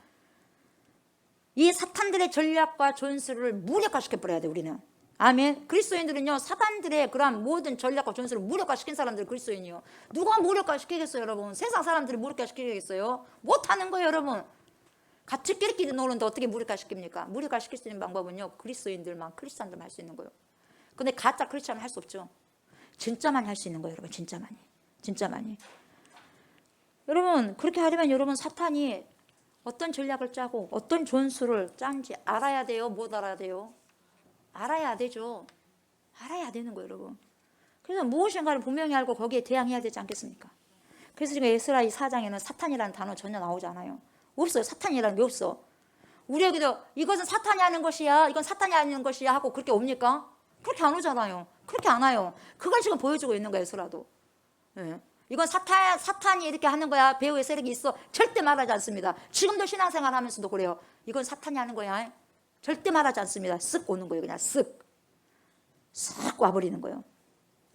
C: 이 사탄들의 전략과 전술을 무력화시켜버려야 돼 우리는. 아멘. 그리스도인들은요 사단들의 그러한 모든 전략과 전술을 무력화시킨 사람들 그리스도인이요. 누가 무력화시키겠어요 여러분? 세상 사람들이 무력화시키겠어요? 못하는 거예요 여러분. 같이 끼리끼리 노는데 어떻게 무력화시킵니까? 무력화시킬 수 있는 방법은요 그리스도인들만 크리스찬들만 할 수 있는 거예요. 근데 가짜 크리스찬은 할 수 없죠. 진짜만 할 수 있는 거예요 여러분. 진짜만이. 여러분 그렇게 하려면 여러분 사탄이 어떤 전략을 짜고 어떤 전술을 짠지 알아야 돼요? 못 알아야 돼요? 알아야 되죠. 알아야 되는 거예요 여러분. 그래서 무엇인가를 분명히 알고 거기에 대항해야 되지 않겠습니까? 그래서 지금 에스라 4장에는 사탄이라는 단어 전혀 나오지 않아요. 없어요. 사탄이라는 게 없어. 우리에게도 이것은 사탄이 하는 것이야 이건 사탄이 하는 것이야 하고 그렇게 옵니까? 그렇게 안 오잖아요. 그렇게 안 와요. 그걸 지금 보여주고 있는 거예요 에스라도. 예. 이건 사탄이 이렇게 하는 거야. 배후에 세력이 있어. 절대 말하지 않습니다. 지금도 신앙생활 하면서도 그래요. 이건 사탄이 하는 거야. 절대 말하지 않습니다. 쓱 오는 거예요. 그냥 쓱 와버리는 거예요.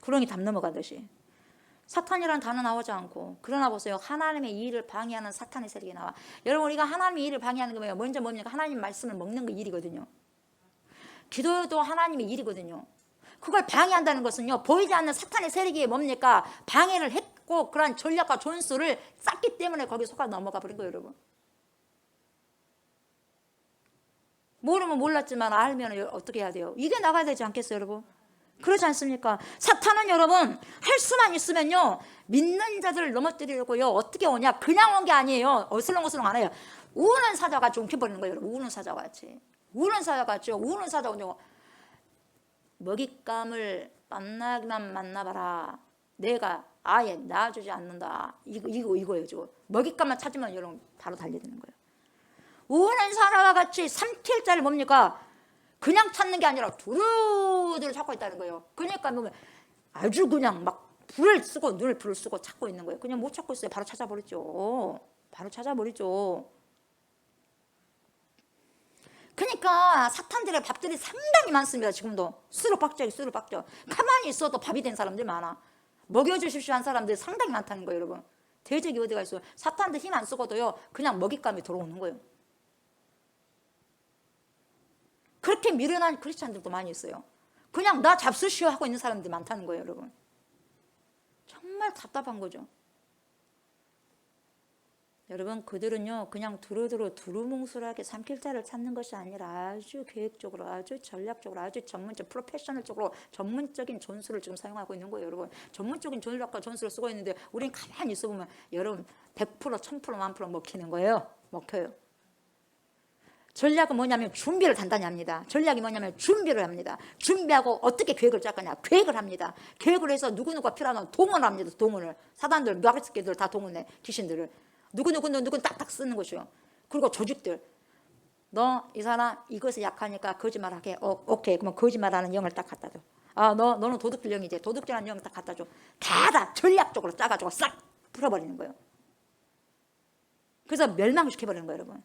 C: 구렁이 담 넘어가듯이. 사탄이라는 단어 나오지 않고. 그러나 보세요. 하나님의 일을 방해하는 사탄의 세력이 나와. 여러분 우리가 하나님의 일을 방해하는 게 뭐예요? 먼저 뭡니까? 하나님 말씀을 먹는 거 일이거든요. 기도도 하나님의 일이거든요. 그걸 방해한다는 것은요 보이지 않는 사탄의 세력이 뭡니까? 방해를 했고 그런 전략과 전술을 짰기 때문에 거기 속아 넘어가 버린 거예요 여러분. 모르면 몰랐지만 알면 어떻게 해야 돼요? 이게 나가야 되지 않겠어요 여러분? 그렇지 않습니까? 사탄은 여러분 할 수만 있으면요 믿는 자들을 넘어뜨리려고요 어떻게 오냐? 그냥 온 게 아니에요. 어슬렁어슬렁 안 해요. 우는 사자같이 움켜버리는 거예요 여러분. 우는 사자같이. 우는 사자가요. 먹잇감을 만나기만 만나봐라. 내가 아예 놔주지 않는다. 이거예요 지금. 먹잇감만 찾으면 여러분 바로 달려드는 거예요. 우는 사람과 같이 삼킬 자를 뭡니까? 그냥 찾는 게 아니라 두루두루 찾고 있다는 거예요. 그러니까 보면 아주 그냥 막 불을 쓰고 찾고 있는 거예요. 그냥 못 찾고 있어요. 바로 찾아버리죠. 그러니까 사탄들의 밥들이 상당히 많습니다. 지금도 수로 박죠. 가만히 있어도 밥이 된 사람들 많아. 먹여주십시오 한 사람들이 상당히 많다는 거예요 여러분. 대적이 어디가 있어요? 사탄들 힘 안 쓰고도요 그냥 먹잇감이 들어오는 거예요. 그렇게 미련한 크리스찬들도 많이 있어요. 그냥 나 잡수시오 하고 있는 사람들이 많다는 거예요 여러분. 정말 답답한 거죠. 여러분 그들은요 그냥 두루뭉술하게 삼킬 자를 찾는 것이 아니라 아주 계획적으로 아주 전략적으로 아주 프로페셔널적으로 전문적인 전술을 지금 사용하고 있는 거예요 여러분. 전문적인 전략과 전술을 쓰고 있는데 우린 가만히 있어보면 여러분 100% 1000% 1000% 먹히는 거예요. 먹혀요. 전략은 뭐냐면 준비를 단단히 합니다. 전략이 뭐냐면 준비를 합니다. 준비하고 어떻게 계획을 짤 거냐. 계획을 합니다. 계획을 해서 누구누구가 필요하면 동원을 합니다. 동원을. 사단들, 묘학새끼들 다 동원해. 귀신들을. 누구는 딱딱 쓰는 것이요. 그리고 조직들. 너 이 사람 이것에 약하니까 거짓말하게. 오케이. 그러면 거짓말하는 영을 딱 갖다 줘. 아, 너는 도둑질 영이지. 도둑질하는 영을 딱 갖다 줘. 다 전략적으로 짜가지고 싹 풀어버리는 거예요. 그래서 멸망시켜버리는 거예요, 여러분.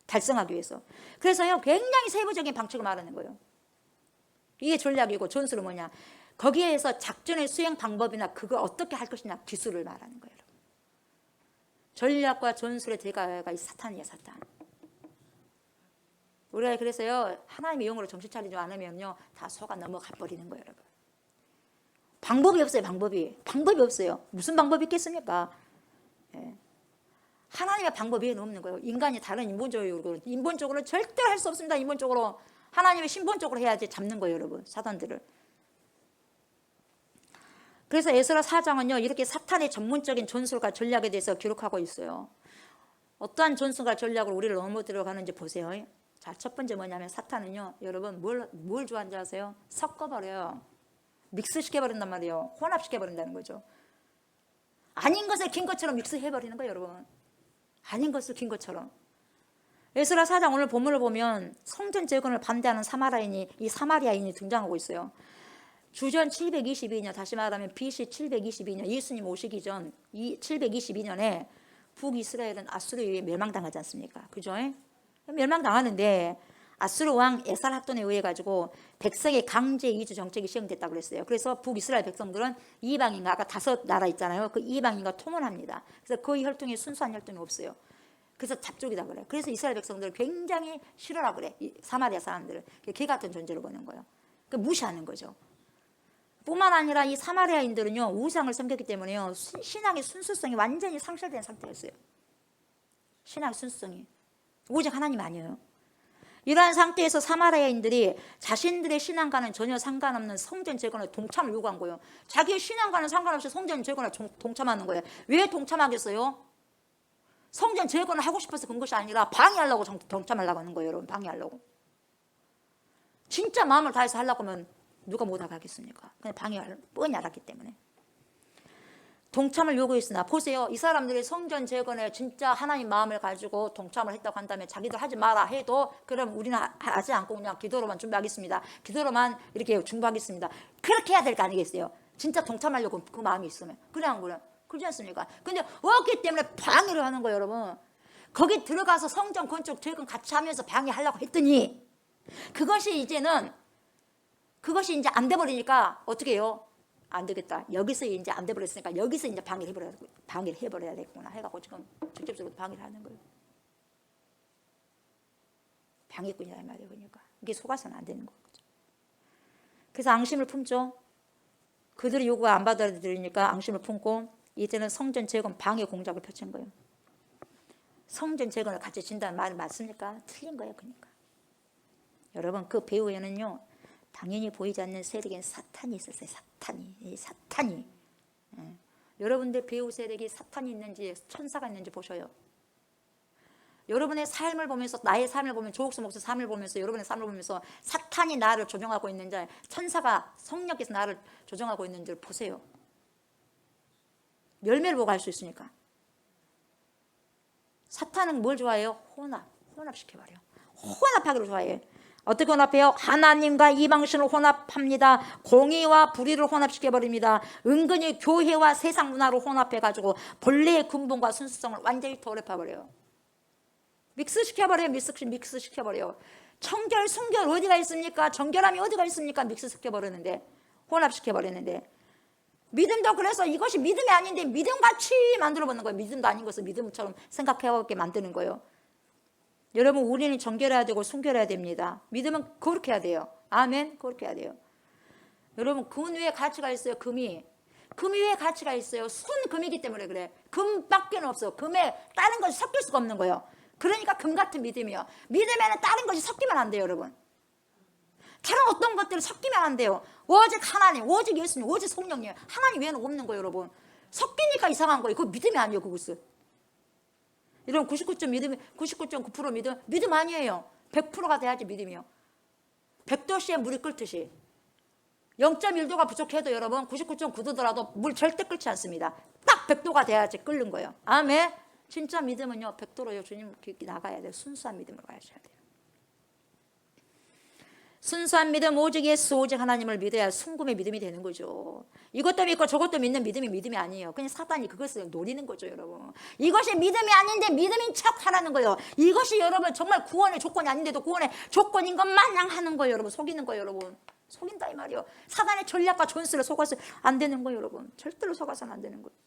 C: 달성하기 위해서. 그래서요, 굉장히 세부적인 방식을 말하는 거예요. 이게 전략이고 전술은 뭐냐? 거기에서 작전의 수행 방법이나 그걸 어떻게 할 것이냐 기술을 말하는 거예요. 여러분. 전략과 전술의 대가가 이 사탄이에요, 사탄. 우리가 그래서요, 하나님의 영으로 정신 차리지 않으면요, 다 속아 넘어가 버리는 거예요, 여러분. 방법이 없어요, 방법이 없어요. 무슨 방법이 있겠습니까? 예. 하나님의 방법 외에는 없는 거예요. 인간이 다른 인본적으로 절대로 할 수 없습니다. 인본적으로. 하나님의 신본적으로 해야지 잡는 거예요, 여러분. 사단들을. 그래서 에스라 4장은요, 이렇게 사탄의 전문적인 전술과 전략에 대해서 기록하고 있어요. 어떠한 전술과 전략을 우리를 넘어들어 가는지 보세요. 자, 첫 번째 뭐냐면 사탄은요, 여러분 뭘 좋아하는지 아세요? 섞어버려요. 믹스시켜버린단 말이에요. 혼합시켜버린다는 거죠. 아닌 것을 긴 것처럼 믹스해버리는 거예요, 여러분. 아닌 것을 긴 것처럼. 에스라 4장 오늘 본문을 보면 성전 재건을 반대하는 이 사마리아인이 등장하고 있어요. 주전 722년, 다시 말하면 BC 722년, 예수님 오시기 전 722년에 북이스라엘은 아수르에 의해 멸망당하지 않습니까? 그죠? 멸망당하는데 아수르 왕 에살핫돈에 의해 가지고 백성의 강제 이주 정책이 시행됐다고 그랬어요. 그래서 북이스라엘 백성들은 이방인과 아까 5나라 있잖아요. 그 이방인과 통혼합니다. 그래서 그 혈통이 순수한 혈통이 없어요. 그래서 잡족이다 그래요. 그래서 이스라엘 백성들을 굉장히 싫어라 그래. 이 사마리아 사람들을 개 같은 존재로 보는 거예요. 그 무시하는 거죠. 뿐만 아니라 이 사마리아인들은요, 우상을 섬겼기 때문에요, 신앙의 순수성이 완전히 상실된 상태였어요. 신앙의 순수성이 오직 하나님 아니에요. 이러한 상태에서 사마리아인들이 자신들의 신앙과는 전혀 상관없는 성전 재건에 동참을 요구한 거예요. 자기의 신앙과는 상관없이 성전 재건에 동참하는 거예요. 왜 동참하겠어요? 성전 재건을 하고 싶어서 그런 것이 아니라 방해하려고 동참하려고 하는 거예요, 여러분. 방해하려고. 진짜 마음을 다해서 하려고 하면 누가 못하게 하겠습니까? 그냥 방해할 뻔히 알았기 때문에. 동참을 요구했으나 보세요. 이 사람들이 성전 재건에 진짜 하나님 마음을 가지고 동참을 했다고 한다면 자기들 하지 마라 해도 그럼 우리는 하지 않고 그냥 기도로만 준비하겠습니다. 기도로만 이렇게 준비하겠습니다. 그렇게 해야 될 거 아니겠어요? 진짜 동참하려고 그 마음이 있으면. 그래 안 그래? 그렇지 않습니까? 근데 없기 때문에 방해를 하는 거예요, 여러분. 거기 들어가서 성전 건축 재건 같이 하면서 방해하려고 했더니 그것이 이제 안 돼버리니까 어떻게 해요? 안 되겠다. 여기서 이제 안 돼버렸으니까 여기서 이제 방해를 해버려야 되겠구나 해갖고 지금 직접적으로 방해를 하는 거예요. 방해꾼이라 말이에요. 그러니까 이게 속아서는 안 되는 거죠. 그래서 앙심을 품죠. 그들의 요구가 안 받아들이니까 앙심을 품고 이제는 성전 재건 방해 공작을 펼친 거예요. 성전 재건을 같이 진다는 말이 맞습니까? 틀린 거예요. 그러니까 여러분, 그 배후에는요, 당연히 보이지 않는 세력인 사탄이 있었어요. 사탄이. 여러분들 배후 세력이 사탄이 있는지 천사가 있는지 보셔요. 여러분의 삶을 보면서, 나의 삶을 보면, 조옥수 목사 삶을 보면서, 여러분의 삶을 보면서 사탄이 나를 조종하고 있는지, 천사가 성령께서 나를 조종하고 있는지를 보세요. 열매를 보고 알 수 있으니까. 사탄은 뭘 좋아해요? 혼합시켜버려요. 혼합하기를 좋아해요. 어떻게 혼합해요? 하나님과 이방신을 혼합합니다. 공의와 불의를 혼합시켜버립니다. 은근히 교회와 세상 문화를 혼합해가지고 본래의 근본과 순수성을 완전히 더럽혀버려요. 믹스시켜버려요. 청결, 순결 어디가 있습니까? 정결함이 어디가 있습니까? 믹스시켜버리는데, 혼합시켜버리는데. 믿음도 그래서 이것이 믿음이 아닌데 믿음같이 만들어버리는 거예요. 믿음도 아닌 것을 믿음처럼 생각해오게 만드는 거예요. 여러분, 우리는 정결해야 되고 순결해야 됩니다. 믿음은 거룩해야 돼요. 아멘. 거룩해야 돼요. 여러분, 금 위에 가치가 있어요. 금이 위에 가치가 있어요. 순금이기 때문에 그래. 금밖에 없어. 금에 다른 것이 섞일 수가 없는 거예요. 그러니까 금 같은 믿음이요. 믿음에는 다른 것이 섞이면 안 돼요, 여러분. 다른 어떤 것들을 섞이면 안 돼요. 오직 하나님, 오직 예수님, 오직 성령님. 하나님 외에는 없는 거예요, 여러분. 섞이니까 이상한 거예요. 그거 믿음이 아니에요, 그것은. 여러분, 99.9% 믿음 아니에요. 100%가 돼야지 믿음이요. 100도씨에 물이 끓듯이 0.1도가 부족해도 여러분 99.9도더라도 물 절대 끓지 않습니다. 딱 100도가 돼야지 끓는 거예요. 아멘. 진짜 믿음은요, 100도로요, 주님 나가야 돼요. 순수한 믿음으로 가셔야 돼요. 순수한 믿음, 오직 예수, 오직 하나님을 믿어야 순금의 믿음이 되는 거죠. 이것도 믿고 저것도 믿는 믿음이 아니에요. 그냥 사단이 그것을 노리는 거죠, 여러분. 이것이 믿음이 아닌데 믿음인 척 하라는 거예요. 이것이 여러분 정말 구원의 조건이 아닌데도 구원의 조건인 것 마냥 하는 거예요, 여러분. 속이는 거예요, 여러분. 속인다 이 말이에요. 사단의 전략과 전술에 속아서 안 되는 거예요, 여러분. 절대로 속아서는 안 되는 거예요.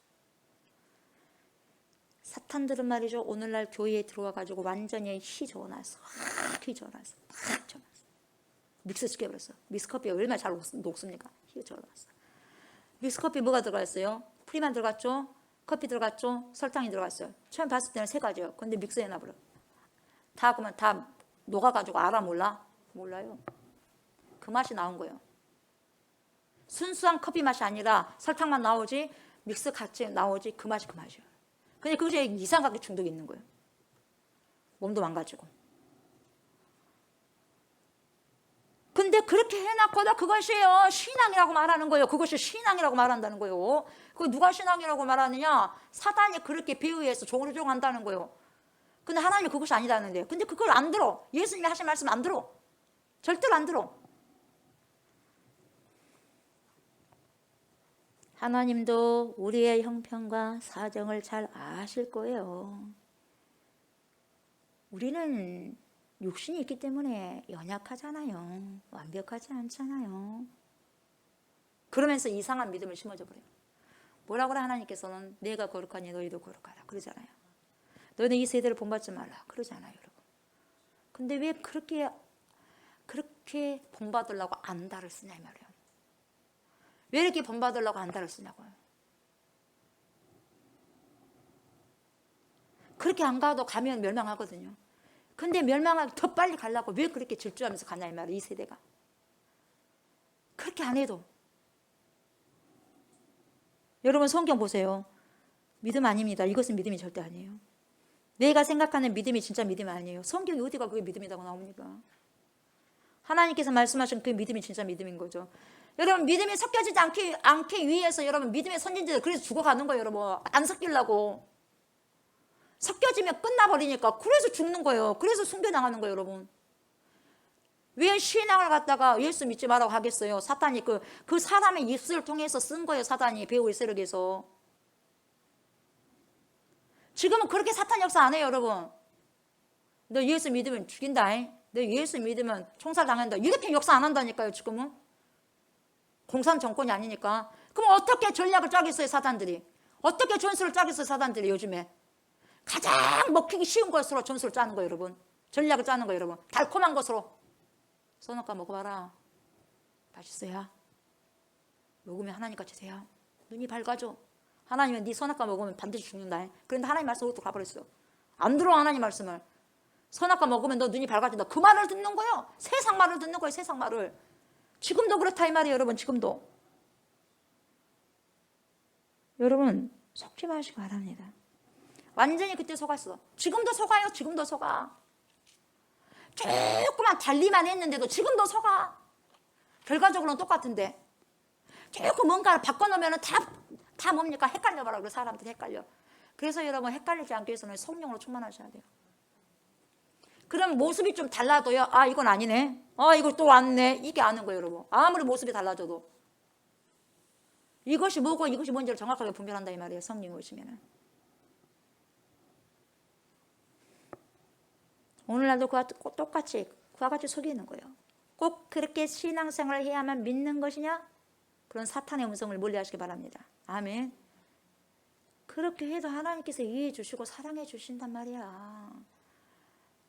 C: 사탄들은 말이죠, 오늘날 교회에 들어와가지고 완전히 휘저어놨어. 휘저어놨어. 휘저어놨어. 믹스시켜버렸어. 믹스커피가 얼마나 잘 녹습니까? 휘저어놨어. 믹스커피 뭐가 들어갔어요? 프리만 들어갔죠? 커피 들어갔죠? 설탕이 들어갔어요. 처음 봤을 때는 세 가지예요. 근데 믹스해놔버려. 다 그러면 다 녹아가지고 알아 몰라? 몰라요. 그 맛이 나온 거예요. 순수한 커피 맛이 아니라 설탕만 나오지 믹스 같이 나오지 그 맛이 그 맛이에요. 근데 그것에 이상하게 중독이 있는 거예요. 몸도 망가지고. 근데 그렇게 해놨거나 그것이에요. 신앙이라고 말하는 거예요. 그것이 신앙이라고 말한다는 거예요. 그 누가 신앙이라고 말하느냐? 사단이 그렇게 비유해서 조롱 한다는 거예요. 근데 하나님이 그것이 아니다는데. 근데 그걸 안 들어. 예수님이 하신 말씀 안 들어. 절대로 안 들어. 하나님도 우리의 형편과 사정을 잘 아실 거예요. 우리는 육신이 있기 때문에 연약하잖아요. 완벽하지 않잖아요. 그러면서 이상한 믿음을 심어줘 버려요. 뭐라고 그래 하나님께서는 내가 거룩하니 너희도 거룩하라 그러잖아요. 너희는 이 세대를 본받지 말라 그러잖아요, 여러분. 근데 왜 그렇게 본받으려고 안다를 쓰냐 이 말이에요. 왜 이렇게 본받으려고 안다를 쓰냐고요. 그렇게 안 가도 가면 멸망하거든요. 근데 멸망하기 더 빨리 가려고 왜 그렇게 질주하면서 가냐 이 말이에요. 이 세대가. 그렇게 안 해도. 여러분 성경 보세요. 믿음 아닙니다. 이것은 믿음이 절대 아니에요. 내가 생각하는 믿음이 진짜 믿음 아니에요. 성경이 어디가 그게 믿음이라고 나옵니까? 하나님께서 말씀하신 그 믿음이 진짜 믿음인 거죠. 여러분 믿음이 섞여지지 않기 위해서 여러분 믿음의 선진들 그래서 죽어가는 거예요. 여러분 안 섞이려고. 섞여지면 끝나버리니까 그래서 죽는 거예요. 그래서 숨겨나가는 거예요, 여러분. 왜 신앙을 갖다가 예수 믿지 말라고 하겠어요? 사탄이 그 사람의 입술을 통해서 쓴 거예요. 사탄이 배후의 세력에서. 지금은 그렇게 사탄 역사 안 해요, 여러분. 너 예수 믿으면 죽인다. 너 예수 믿으면 총살 당한다. 이렇게 역사 안 한다니까요, 지금은. 공산 정권이 아니니까. 그럼 어떻게 전략을 짜겠어요, 사단들이? 어떻게 전술을 짜겠어요, 사단들이 요즘에? 가장 먹히기 쉬운 것으로 전술을 짜는 거예요, 여러분. 전략을 짜는 거예요, 여러분. 달콤한 것으로. 선악과 먹어봐라. 맛있어요. 먹으면 하나님같이 돼요. 눈이 밝아져. 하나님은 네 선악과 먹으면 반드시 죽는다. 그런데 하나님 말씀으로 또 가버렸어. 안 들어 하나님 말씀을. 선악과 먹으면 너 눈이 밝아진다. 그 말을 듣는 거예요. 세상 말을 듣는 거예요, 세상 말을. 지금도 그렇다 이 말이에요, 여러분. 지금도. 여러분 속지 마시기 바랍니다. 완전히 그때 속았어. 지금도 속아요. 지금도 속아. 조금만 달리만 했는데도 지금도 속아. 결과적으로는 똑같은데 조금 뭔가를 바꿔놓으면 다 뭡니까? 헷갈려봐라. 그래 사람들이 헷갈려. 그래서 여러분 헷갈리지 않기 위해서는 성령으로 충만하셔야 돼요. 그럼 모습이 좀 달라도요. 아 이건 아니네. 아 이거 또 왔네. 이게 아는 거예요, 여러분. 아무리 모습이 달라져도 이것이 뭐고 이것이 뭔지를 정확하게 분별한다 이 말이에요. 성령이 오시면은. 오늘날도 그와 똑같이 그와 같이 속이는 거예요. 꼭 그렇게 신앙생활을 해야만 믿는 것이냐? 그런 사탄의 음성을 멀리하시기 바랍니다. 아멘. 그렇게 해도 하나님께서 이해해 주시고 사랑해 주신단 말이야.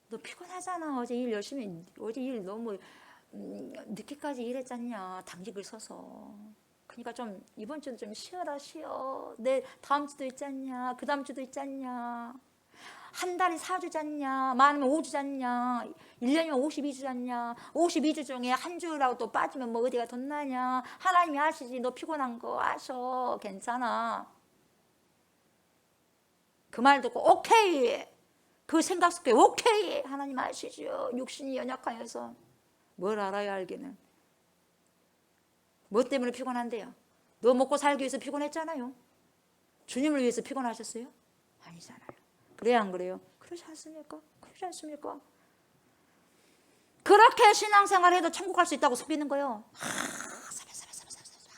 C: 너 피곤하잖아. 어제 일 너무 늦게까지 일했잖냐. 당직을 서서. 그러니까 좀 이번 주는 좀 쉬어라 쉬어. 내 다음 주도 있잖냐. 그 다음 주도 있잖냐. 한 달에 4주 잤냐, 많으면 5주 잤냐, 1년이면 52주 잤냐, 52주 중에 한 주라고 또 빠지면 뭐 어디가 덧나냐. 하나님이 아시지. 너 피곤한 거 아셔. 괜찮아. 그 말 듣고 오케이. 그 생각 속에 오케이. 하나님 아시죠. 육신이 연약하여서. 뭘 알아야 알기는. 뭐 때문에 피곤한데요? 너 먹고 살기 위해서 피곤했잖아요. 주님을 위해서 피곤하셨어요? 아니잖아요. 그래요 안 그래요? 그러지 않습니까? 그러지 않습니까? 그렇게 신앙생활 해도 천국 갈 수 있다고 속이는 거예요.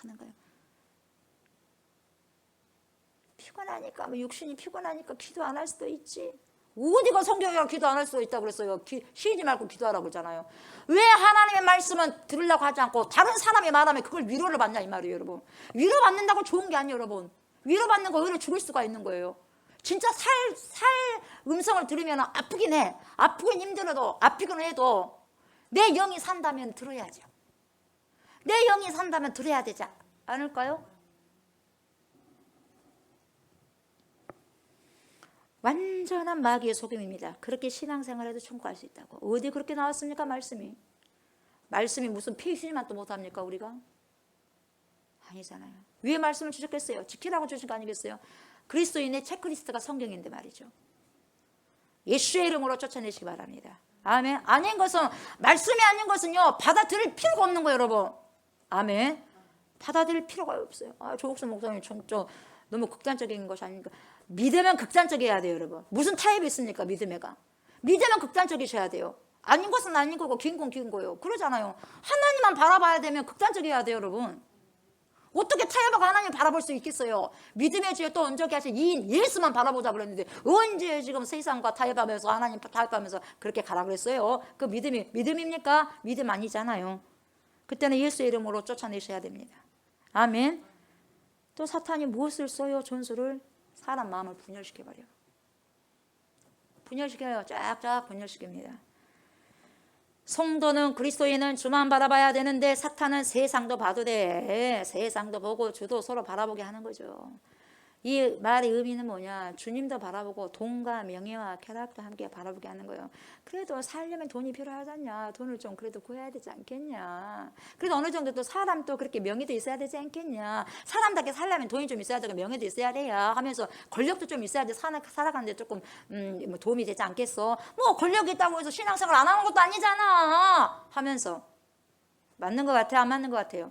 C: 하는 거예요. 피곤하니까, 육신이 피곤하니까 기도 안 할 수도 있지. 어디가 성경이가 기도 안 할 수도 있다고 그랬어요. 쉬지 말고 기도하라고 그러잖아요. 왜 하나님의 말씀은 들으려고 하지 않고 다른 사람이 말하면 그걸 위로를 받냐 이 말이에요, 여러분. 위로받는다고 좋은 게 아니에요, 여러분. 위로받는 거 오히려 죽을 수가 있는 거예요. 진짜 살 음성을 들으면 아프긴 해. 아프긴 힘들어도, 아프긴 해도 내 영이 산다면 들어야죠. 내 영이 산다면 들어야 되지 않을까요? 완전한 마귀의 속임입니다. 그렇게 신앙생활해도 천국 갈 수 있다고. 어디 그렇게 나왔습니까? 말씀이 무슨 PC만 또 못합니까 우리가? 아니잖아요. 왜 말씀을 주셨겠어요? 지키라고 주신 거 아니겠어요? 그리스도인의 체크리스트가 성경인데 말이죠. 예수의 이름으로 쫓아내시기 바랍니다. 아멘. 아닌 것은, 말씀이 아닌 것은요 받아들일 필요가 없는 거예요, 여러분. 아멘. 받아들일 필요가 없어요. 조옥순 목사님 좀 너무 극단적인 것이 아닙니까? 믿으면 극단적이어야 돼요, 여러분. 무슨 타입이 있습니까? 믿음에가. 믿으면 극단적이셔야 돼요. 아닌 것은 아닌 거고 긴 건 긴 거예요. 그러잖아요. 하나님만 바라봐야 되면 극단적이어야 돼요, 여러분. 어떻게 타협하고 하나님 바라볼 수 있겠어요? 믿음의 주에 또 온전케 하신 이인 예수만 바라보자 그랬는데 언제 지금 세상과 타협하면서 하나님 타협하면서 그렇게 가라 그랬어요? 그 믿음입니까? 믿음 아니잖아요. 그때는 예수의 이름으로 쫓아내셔야 됩니다. 아멘. 또 사탄이 무엇을 써요? 전술을 사람 마음을 분열시켜버려요. 분열시켜요. 쫙쫙 분열시킵니다. 성도는, 그리스도인은 주만 바라봐야 되는데 사탄은 세상도 봐도 돼. 세상도 보고 주도 서로 바라보게 하는 거죠. 이 말의 의미는 뭐냐? 주님도 바라보고 돈과 명예와 쾌락도 함께 바라보게 하는 거예요. 그래도 살려면 돈이 필요하지 않냐? 돈을 좀 그래도 구해야 되지 않겠냐? 그래도 어느 정도 또 사람 또 그렇게 명예도 있어야 되지 않겠냐? 사람답게 살려면 돈이 좀 있어야 되고 명예도 있어야 돼야 하면서 권력도 좀 있어야 돼. 살아가는데 조금 뭐 도움이 되지 않겠어? 뭐 권력이 있다고 해서 신앙생활 안 하는 것도 아니잖아 하면서 맞는 것 같아요? 안 맞는 것 같아요?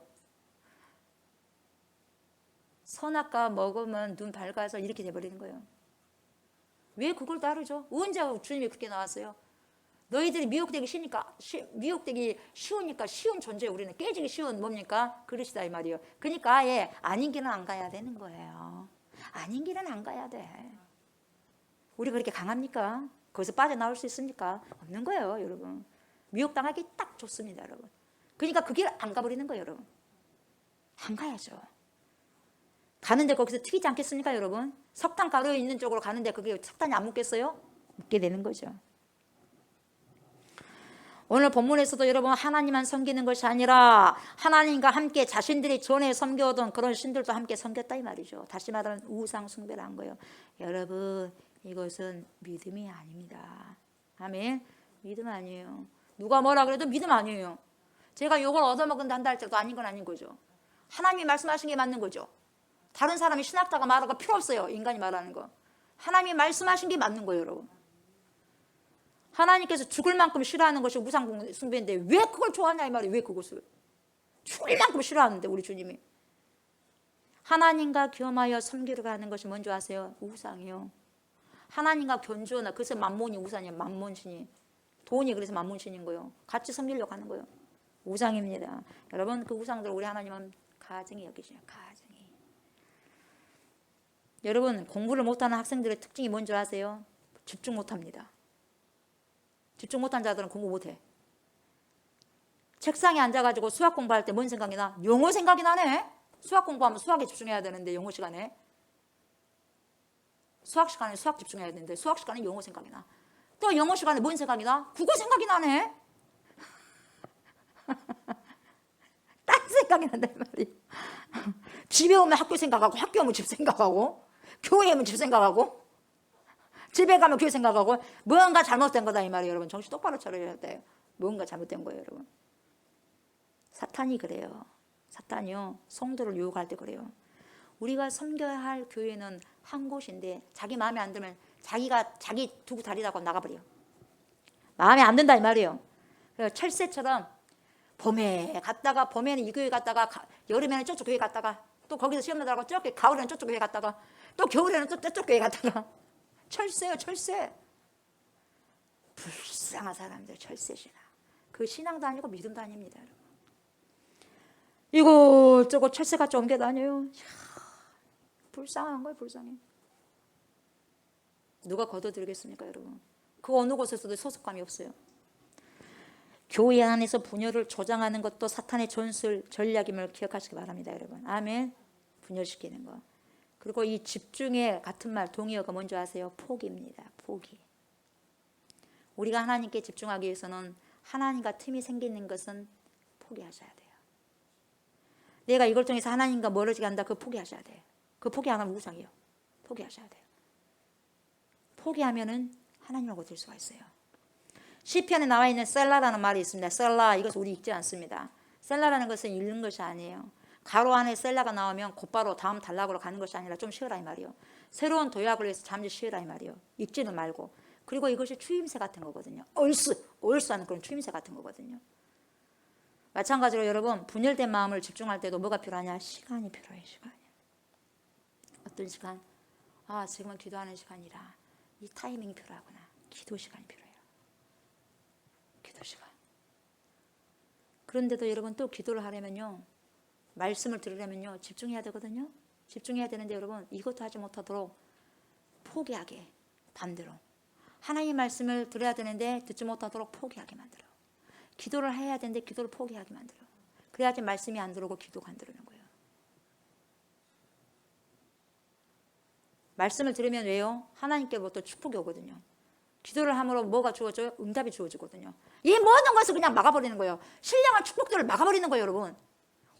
C: 선악과 먹으면 눈 밝아서 이렇게 돼버리는 거예요. 왜 그걸 다루죠? 언제 주님이 그렇게 나왔어요? 너희들이 미혹되기 쉬우니까 쉬운 존재, 우리는 깨지기 쉬운 뭡니까? 그릇이다 이 말이에요. 그러니까 아예 아닌 길은 안 가야 되는 거예요. 아닌 길은 안 가야 돼. 우리가 그렇게 강합니까? 거기서 빠져나올 수 있습니까? 없는 거예요, 여러분. 미혹당하기 딱 좋습니다, 여러분. 그러니까 그 길 안 가버리는 거예요, 여러분. 안 가야죠. 가는데 거기서 튀기지 않겠습니까, 여러분? 석탄 가루 있는 쪽으로 가는데 그게 석탄이 안 묻겠어요? 묻게 되는 거죠. 오늘 본문에서도 여러분 하나님만 섬기는 것이 아니라 하나님과 함께 자신들이 전에 섬겨오던 그런 신들도 함께 섬겼다 이 말이죠. 다시 말하면 우상 숭배를 한 거예요. 여러분 이것은 믿음이 아닙니다. 아멘. 믿음 아니에요. 누가 뭐라 그래도 믿음 아니에요. 제가 이걸 얻어먹은다 한다 할지라도 아닌 건 아닌 거죠. 하나님이 말씀하신 게 맞는 거죠. 다른 사람이 신학자가 말하고 필요 없어요. 인간이 말하는 거. 하나님이 말씀하신 게 맞는 거예요, 여러분. 하나님께서 죽을 만큼 싫어하는 것이 우상 숭배인데 왜 그걸 좋아하냐 이 말이에요. 왜 그것을. 죽을 만큼 싫어하는데 우리 주님이. 하나님과 겸하여 섬기러 가는 것이 뭔지 아세요? 우상이요. 하나님과 견주나 그래서 만몬이 우상이에요. 만몬신이. 돈이 그래서 만몬신인 거예요. 같이 섬기려고 하는 거예요. 우상입니다. 여러분 그 우상들 우리 하나님은 가증히 여기시요. 가증히. 여러분 공부를 못하는 학생들의 특징이 뭔지 아세요? 집중 못합니다. 집중 못한 자들은 공부 못해. 책상에 앉아가지고 수학 공부할 때 뭔 생각이 나? 영어 생각이 나네. 수학 공부하면 수학에 집중해야 되는데 영어 시간에. 수학 시간에 수학 집중해야 되는데 수학 시간에 영어 생각이 나. 또 영어 시간에 뭔 생각이 나? 국어 생각이 나네. 딴 생각이 난단 말이에요. 집에 오면 학교 생각하고 학교 오면 집 생각하고 교회 오면 집 생각하고 집에 가면 교회 생각하고 뭔가 잘못된 거다 이 말이에요. 여러분 정신 똑바로 차려야 돼요. 뭔가 잘못된 거예요, 여러분. 사탄이 그래요. 사탄이요 성도를 유혹할 때 그래요. 우리가 섬겨야 할 교회는 한 곳인데 자기 마음에 안 들면 자기 두고 다리다가 나가버려. 마음에 안 든다 이 말이에요. 철새처럼 봄에 갔다가 봄에는 이 교회 갔다가 여름에는 저쪽 교회 갔다가 또 거기서 시험 나다가 저쪽 가을에는 저쪽 교회 갔다가 또 겨울에는 또 저쪽 교회 갔다가 철새요 철새. 불쌍한 사람들 철새시나. 그 신앙도 아니고 믿음도 아닙니다. 여러분. 이곳저곳 철새같이 옮겨 다녀요. 불쌍한 거예요. 불쌍해. 누가 거둬들겠습니까 여러분. 그 어느 곳에서도 소속감이 없어요. 교회 안에서 분열을 조장하는 것도 사탄의 전술 전략임을 기억하시기 바랍니다. 여러분. 아멘. 분열시키는 거. 그리고 이 집중의 같은 말 동의어가 뭔지 아세요? 포기입니다. 포기. 우리가 하나님께 집중하기 위해서는 하나님과 틈이 생기는 것은 포기하셔야 돼요. 내가 이걸 통해서 하나님과 멀어지게 한다. 그거 포기하셔야 돼요. 그 포기 안 하면 우상이에요. 포기하셔야 돼요. 포기하면은 하나님하고 될 수가 있어요. 시편에 나와 있는 셀라라는 말이 있습니다. 셀라, 이것을 우리 읽지 않습니다. 셀라라는 것은 읽는 것이 아니에요. 가로 안에 셀라가 나오면 곧바로 다음 단락으로 가는 것이 아니라 좀 쉬어라 이 말이에요. 새로운 도약을 위해서 잠시 쉬어라 이 말이에요. 읽지는 말고. 그리고 이것이 추임새 같은 거거든요. 얼쑤 하는 그런 추임새 같은 거거든요. 마찬가지로 여러분, 분열된 마음을 집중할 때도 뭐가 필요하냐? 시간이 필요해요. 시간이. 어떤 시간? 아, 지금은 기도하는 시간이라 이 타이밍이 필요하구나. 기도 시간이 필요해요. 기도 시간. 그런데도 여러분 또 기도를 하려면요, 말씀을 들으려면요 집중해야 되거든요. 집중해야 되는데 여러분 이것도 하지 못하도록 포기하게 반대로 하나님의 말씀을 들어야 되는데 듣지 못하도록 포기하게 만들어. 기도를 해야 되는데 기도를 포기하게 만들어. 그래야지 말씀이 안 들어오고 기도가 안 들어오는 거예요. 말씀을 들으면 왜요? 하나님께부터 축복이 오거든요. 기도를 함으로 뭐가 주어져요? 응답이 주어지거든요. 이 모든 것을 그냥 막아버리는 거예요. 신령한 축복들을 막아버리는 거예요. 여러분.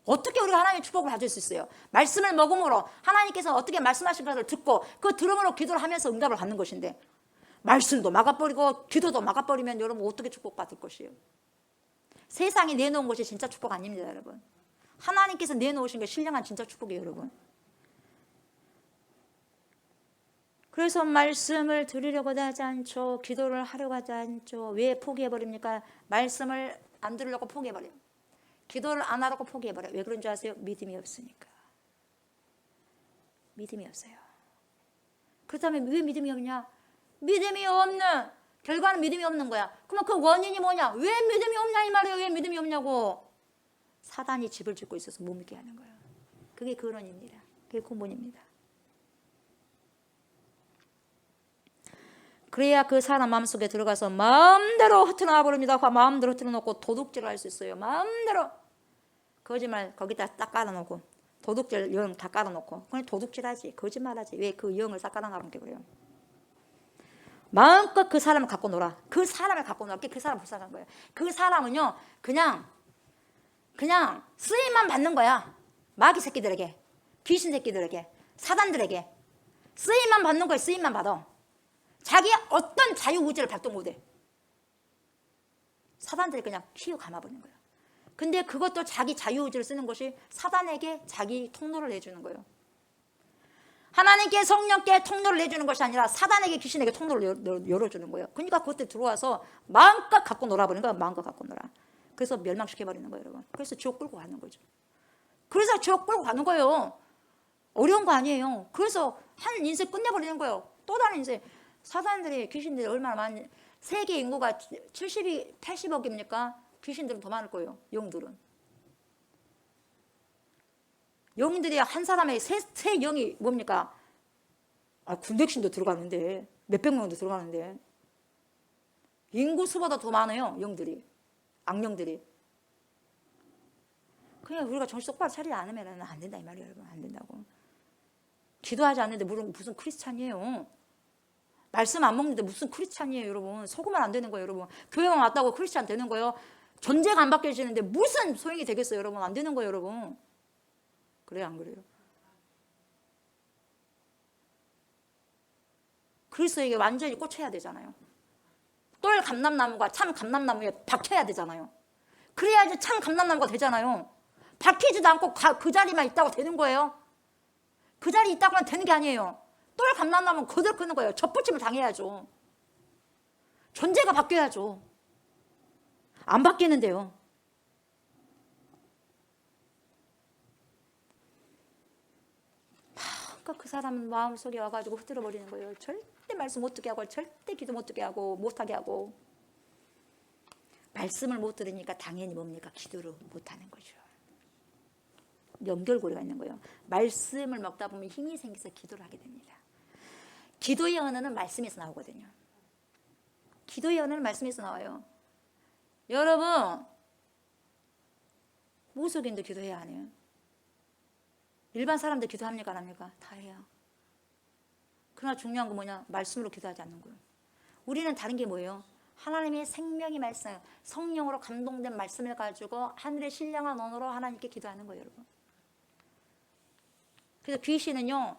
C: 어떻게 우리가 하나님의 축복을 받을 수 있어요? 말씀을 먹음으로 하나님께서 어떻게 말씀하신 것을 듣고 그 들음으로 기도를 하면서 응답을 받는 것인데 말씀도 막아버리고 기도도 막아버리면 여러분 어떻게 축복받을 것이에요? 세상이 내놓은 것이 진짜 축복 아닙니다. 여러분. 하나님께서 내놓으신 게 신령한 진짜 축복이에요. 여러분. 그래서 말씀을 들으려고 하지 않죠. 기도를 하려고 하지 않죠. 왜 포기해버립니까? 말씀을 안 들으려고 포기해버려요. 기도를 안 하려고 포기해버려요. 왜 그런 줄 아세요? 믿음이 없으니까. 믿음이 없어요. 그렇다면 왜 믿음이 없냐? 믿음이 없는 결과는 믿음이 없는 거야. 그러면 그 원인이 뭐냐? 왜 믿음이 없냐 이 말이에요. 왜 믿음이 없냐고. 사단이 집을 짓고 있어서 못 믿게 하는 거예요. 그게 근원입니다. 그게 근본입니다. 그래야 그 사람 마음속에 들어가서 마음대로 흐트러놔 버립니다. 마음대로 흐트러놓고 도둑질을 할 수 있어요. 마음대로. 거짓말 거기다 딱 깔아놓고 도둑질 영 다 깔아놓고 그냥 도둑질하지. 거짓말하지. 왜 그 영을 싹 깔아놔놓은 게 그래요. 마음껏 그 사람을 갖고 놀아. 그 사람을 갖고 놀아. 그 사람 불쌍한 거예요. 그 사람은요 그냥 쓰임만 받는 거야. 마귀 새끼들에게, 귀신 새끼들에게, 사단들에게 쓰임만 받는 거예요. 쓰임만 받아. 자기 어떤 자유의지를 발동 못해. 사단들이 그냥 키워 감아버리는 거예요. 근데 그것도 자기 자유의지를 쓰는 것이 사단에게 자기 통로를 내주는 거예요. 하나님께 성령께 통로를 내주는 것이 아니라 사단에게 귀신에게 통로를 열어주는 거예요. 그러니까 그때 들어와서 마음껏 갖고 놀아버리는 거예요. 마음껏 갖고 놀아. 그래서 멸망시켜버리는 거예요. 여러분. 그래서 지옥 끌고 가는 거죠. 그래서 지옥 끌고 가는 거예요. 어려운 거 아니에요. 그래서 한 인생 끝내버리는 거예요. 또 다른 인생. 사단들이 귀신들이 얼마나 많이 세계 인구가 80억입니까? 귀신들은 더 많을 거예요. 영들은. 영들이 한 사람의 세 영이 뭡니까? 군대신도 들어가는데 몇백 명도 들어가는데 인구 수보다 더 많아요. 영들이. 악령들이. 그냥 우리가 정신 똑바로 차리지 않으면 안 된다 이 말이에요. 여러분. 안 된다고. 기도하지 않는데 무슨 크리스찬이에요. 말씀 안 먹는데 무슨 크리스찬이에요. 여러분. 속으면 안 되는 거예요. 여러분. 교회만 왔다고 크리스찬 되는 거예요. 존재가 안 바뀌어지는데 무슨 소용이 되겠어요. 여러분. 안 되는 거예요. 여러분. 그래요 안 그래요? 그리스도에게 완전히 꽂혀야 되잖아요. 똘 감람나무가 참 감람나무에 박혀야 되잖아요. 그래야지 참 감람나무가 되잖아요. 박히지도 않고 그 자리만 있다고 되는 거예요. 그 자리에 있다고만 되는 게 아니에요. 똘 감람나무는 그대로 크는 거예요. 접붙임을 당해야죠. 존재가 바뀌어야죠. 안 바뀌는데요. 그 사람은 마음속에 와가지고 흐트러버리는 거예요. 절대 말씀 못 듣게 하고 절대 기도 못 듣게 하고 못하게 하고 말씀을 못 들으니까 당연히 뭡니까? 기도를 못하는 거죠. 연결고리가 있는 거예요. 말씀을 먹다 보면 힘이 생겨서 기도를 하게 됩니다. 기도의 언어는 말씀에서 나오거든요. 기도의 언어는 말씀에서 나와요. 여러분, 무속인도 기도해야 하네요. 일반 사람들 기도합니까? 안 합니까? 다 해요. 그러나 중요한 건 뭐냐? 말씀으로 기도하지 않는 거예요. 우리는 다른 게 뭐예요? 하나님의 생명의 말씀, 성령으로 감동된 말씀을 가지고 하늘의 신령한 언어로 하나님께 기도하는 거예요, 여러분. 그래서 귀신은요,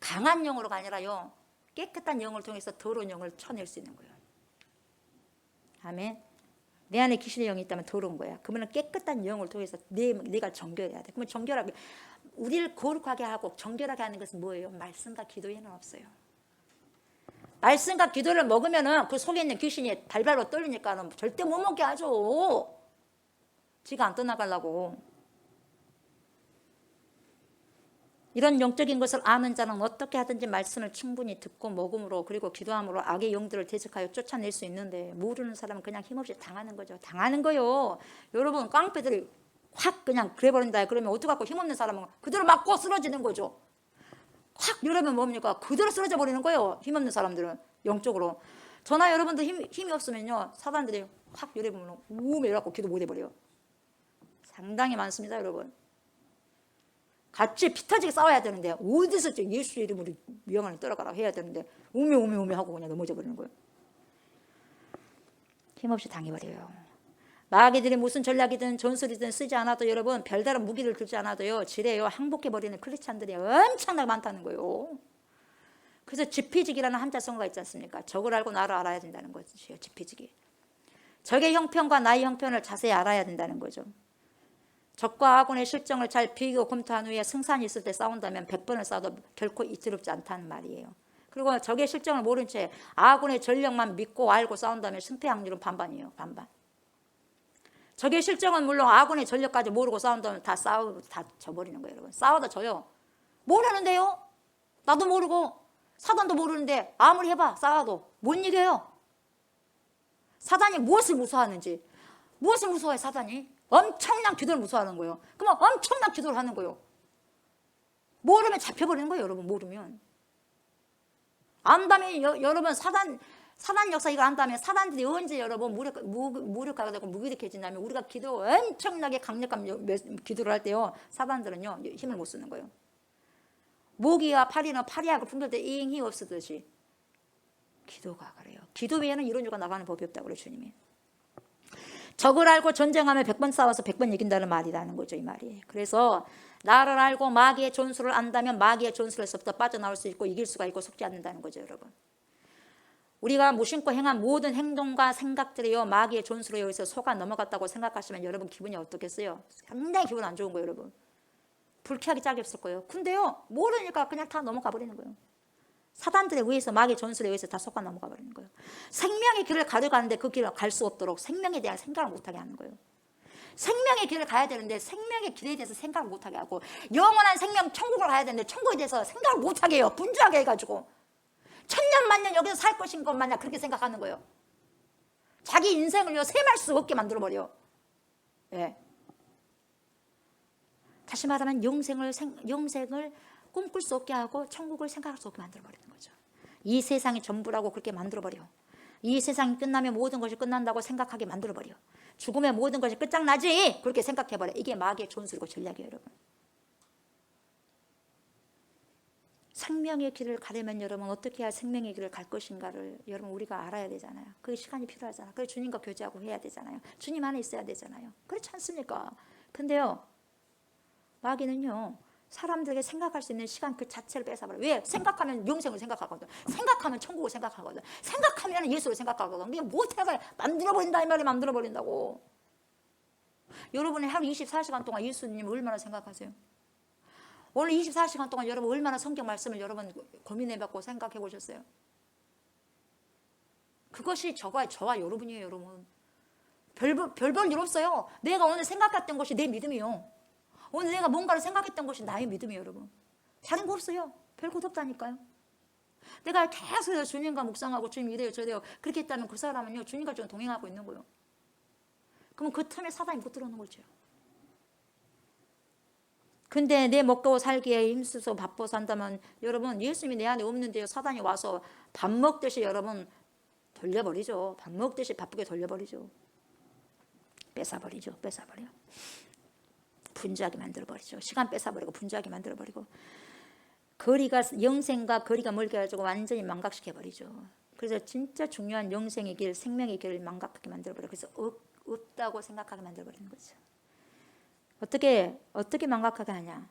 C: 강한 영으로가 아니라요, 깨끗한 영을 통해서 더러운 영을 쳐낼 수 있는 거예요. 아멘. 내 안에 귀신의 영이 있다면 더러운 거야. 그러면 깨끗한 영을 통해서 내가 정결해야 돼. 그러면 정결하게, 우리를 거룩하게 하고 정결하게 하는 것은 뭐예요? 말씀과 기도에는 없어요. 말씀과 기도를 먹으면은 그 속에 있는 귀신이 발발로 떨리니까 절대 못 먹게 하죠. 지가 안 떠나가려고. 이런 영적인 것을 아는 자는 어떻게 하든지 말씀을 충분히 듣고 먹음으로 그리고 기도함으로 악의 영들을 대적하여 쫓아낼 수 있는데, 모르는 사람은 그냥 힘없이 당하는 거죠. 당하는 거요. 여러분, 깡패들이 확 그냥 그래버린다. 그러면 어떡하고 힘없는 사람은 그대로 맞고 쓰러지는 거죠. 확 이러면 뭡니까? 그대로 쓰러져 버리는 거예요. 힘없는 사람들은 영적으로. 저나 여러분들 힘이 없으면요, 사단들이 확 이러면 이래갖고 기도 못 해버려요. 상당히 많습니다, 여러분. 같이 피 터지게 싸워야 되는데 어디서 예수 이름으로 명함을 떨어가라 해야 되는데 우며 하고 그냥 넘어져 버리는 거예요. 힘없이 당해버려요. 마귀들이 무슨 전략이든 전술이든 쓰지 않아도 여러분, 별다른 무기를 들지 않아도요, 지레요 항복해버리는 크리스찬들이 엄청나게 많다는 거예요. 그래서 지피지기라는 한자성어가 있지 않습니까? 적을 알고 나를 알아야 된다는 것이에요. 지피지기. 적의 형편과 나의 형편을 자세히 알아야 된다는 거죠. 적과 아군의 실정을 잘 비교 검토한 후에 승산이 있을 때 싸운다면 100번을 싸워도 결코 이틀없지 않다는 말이에요. 그리고 적의 실정을 모른 채 아군의 전력만 믿고 알고 싸운다면 승패 확률은 반반이에요. 반반. 적의 실정은 물론 아군의 전력까지 모르고 싸운다면 다 져버리는 거예요, 여러분. 싸워도 져요. 모르는데요? 나도 모르고 사단도 모르는데 아무리 해봐 싸워도 못 이겨요. 사단이 무엇을 무서워하는지, 무엇을 무서워해 사단이? 엄청난 기도를 무서워하는 거예요. 그러면 엄청난 기도를 하는 거예요. 모르면 잡혀버리는 거예요, 여러분. 모르면. 안다면 여러분, 사단 역사 이거 안다면 사단들이 언제 여러분 무력화가 되고 무기력해진다면, 우리가 기도 엄청나게 강력한 기도를 할 때요, 사단들은요 힘을 못 쓰는 거예요. 모기와 파리는 파리하고 풍길 때 힘이 없었듯이 기도가 그래요. 기도 외에는 이런 유가 나가는 법이 없다고 그래요, 주님이. 적을 알고 전쟁하면 100번 싸워서 100번 이긴다는 말이라는 거죠, 이 말이. 그래서 나를 알고 마귀의 전술을 안다면 마귀의 전술에서부터 빠져나올 수 있고 이길 수가 있고 속지 않는다는 거죠, 여러분. 우리가 무심코 행한 모든 행동과 생각들이요, 마귀의 전술에 의해서 속아 넘어갔다고 생각하시면 여러분 기분이 어떻겠어요? 상당히 기분 안 좋은 거예요, 여러분. 불쾌하기 짝이 없을 거예요. 근데요, 모르니까 그냥 다 넘어가 버리는 거예요. 사단들에 의해서, 마귀의 전술에 의해서 다 속아 넘어가 버리는 거예요. 생명의 길을 가려가는데 그 길을 갈 수 없도록 생명에 대한 생각을 못하게 하는 거예요. 생명의 길을 가야 되는데 생명의 길에 대해서 생각을 못하게 하고, 영원한 생명 천국을 가야 되는데 천국에 대해서 생각을 못하게 해요. 분주하게 해가지고 천년 만년 여기서 살 것인 것 마냥 그렇게 생각하는 거예요. 자기 인생을요 셈할 수 없게 만들어버려. 예. 다시 말하면 영생을 꿈꿀 수 없게 하고 천국을 생각할 수 없게 만들어버리는 거죠. 이 세상이 전부라고 그렇게 만들어버려. 이 세상이 끝나면 모든 것이 끝난다고 생각하게 만들어버려. 죽으면 모든 것이 끝장나지 그렇게 생각해버려. 이게 마귀의 전술이고 전략이에요, 여러분. 생명의 길을 가려면 여러분 어떻게 해야 생명의 길을 갈 것인가를 여러분 우리가 알아야 되잖아요. 그 시간이 필요하잖아요. 그래서 주님과 교제하고 해야 되잖아요. 주님 안에 있어야 되잖아요. 그렇지 않습니까? 근데요, 마귀는요, 사람들에게 생각할 수 있는 시간 그 자체를 뺏어버려요. 왜? 생각하면 영생을 생각하거든. 생각하면 천국을 생각하거든. 생각하면 예수를 생각하거든. 그게 못해가 만들어버린다 이 말이, 만들어버린다고. 여러분이 하루 24시간 동안 예수님 얼마나 생각하세요? 오늘 24시간 동안 여러분 얼마나 성경 말씀을 여러분 고민해봤고 생각해 보셨어요? 그것이 저와 여러분이에요, 여러분. 별 일 없어요. 내가 오늘 생각했던 것이 내 믿음이요. 오늘 내가 뭔가를 생각했던 것이 나의 믿음이에요, 여러분. 다른 거 없어요. 별것 없다니까요. 내가 계속 주님과 묵상하고 주님 이래요 저래요 그렇게 했다면 그 사람은요 주님과 좀 동행하고 있는 거예요. 그러면 그 틈에 사단이 못 들어오는 거죠. 근데 내 먹고 살기에 힘써서 바빠서 한다면 여러분 예수님이 내 안에 없는데요 사단이 와서 밥 먹듯이 여러분 돌려버리죠. 밥 먹듯이 바쁘게 돌려버리죠. 뺏어버리죠. 뺏어버려. 분주하게 만들어버리죠. 시간 뺏어버리고 분주하게 만들어버리고 거리가 영생과 거리가 멀게 해가지고 완전히 망각시켜버리죠. 그래서 진짜 중요한 영생의 길 생명의 길을 망각하게 만들어버려요. 그래서 없다고 생각하게 만들어버리는 거죠. 어떻게 망각하게 하냐.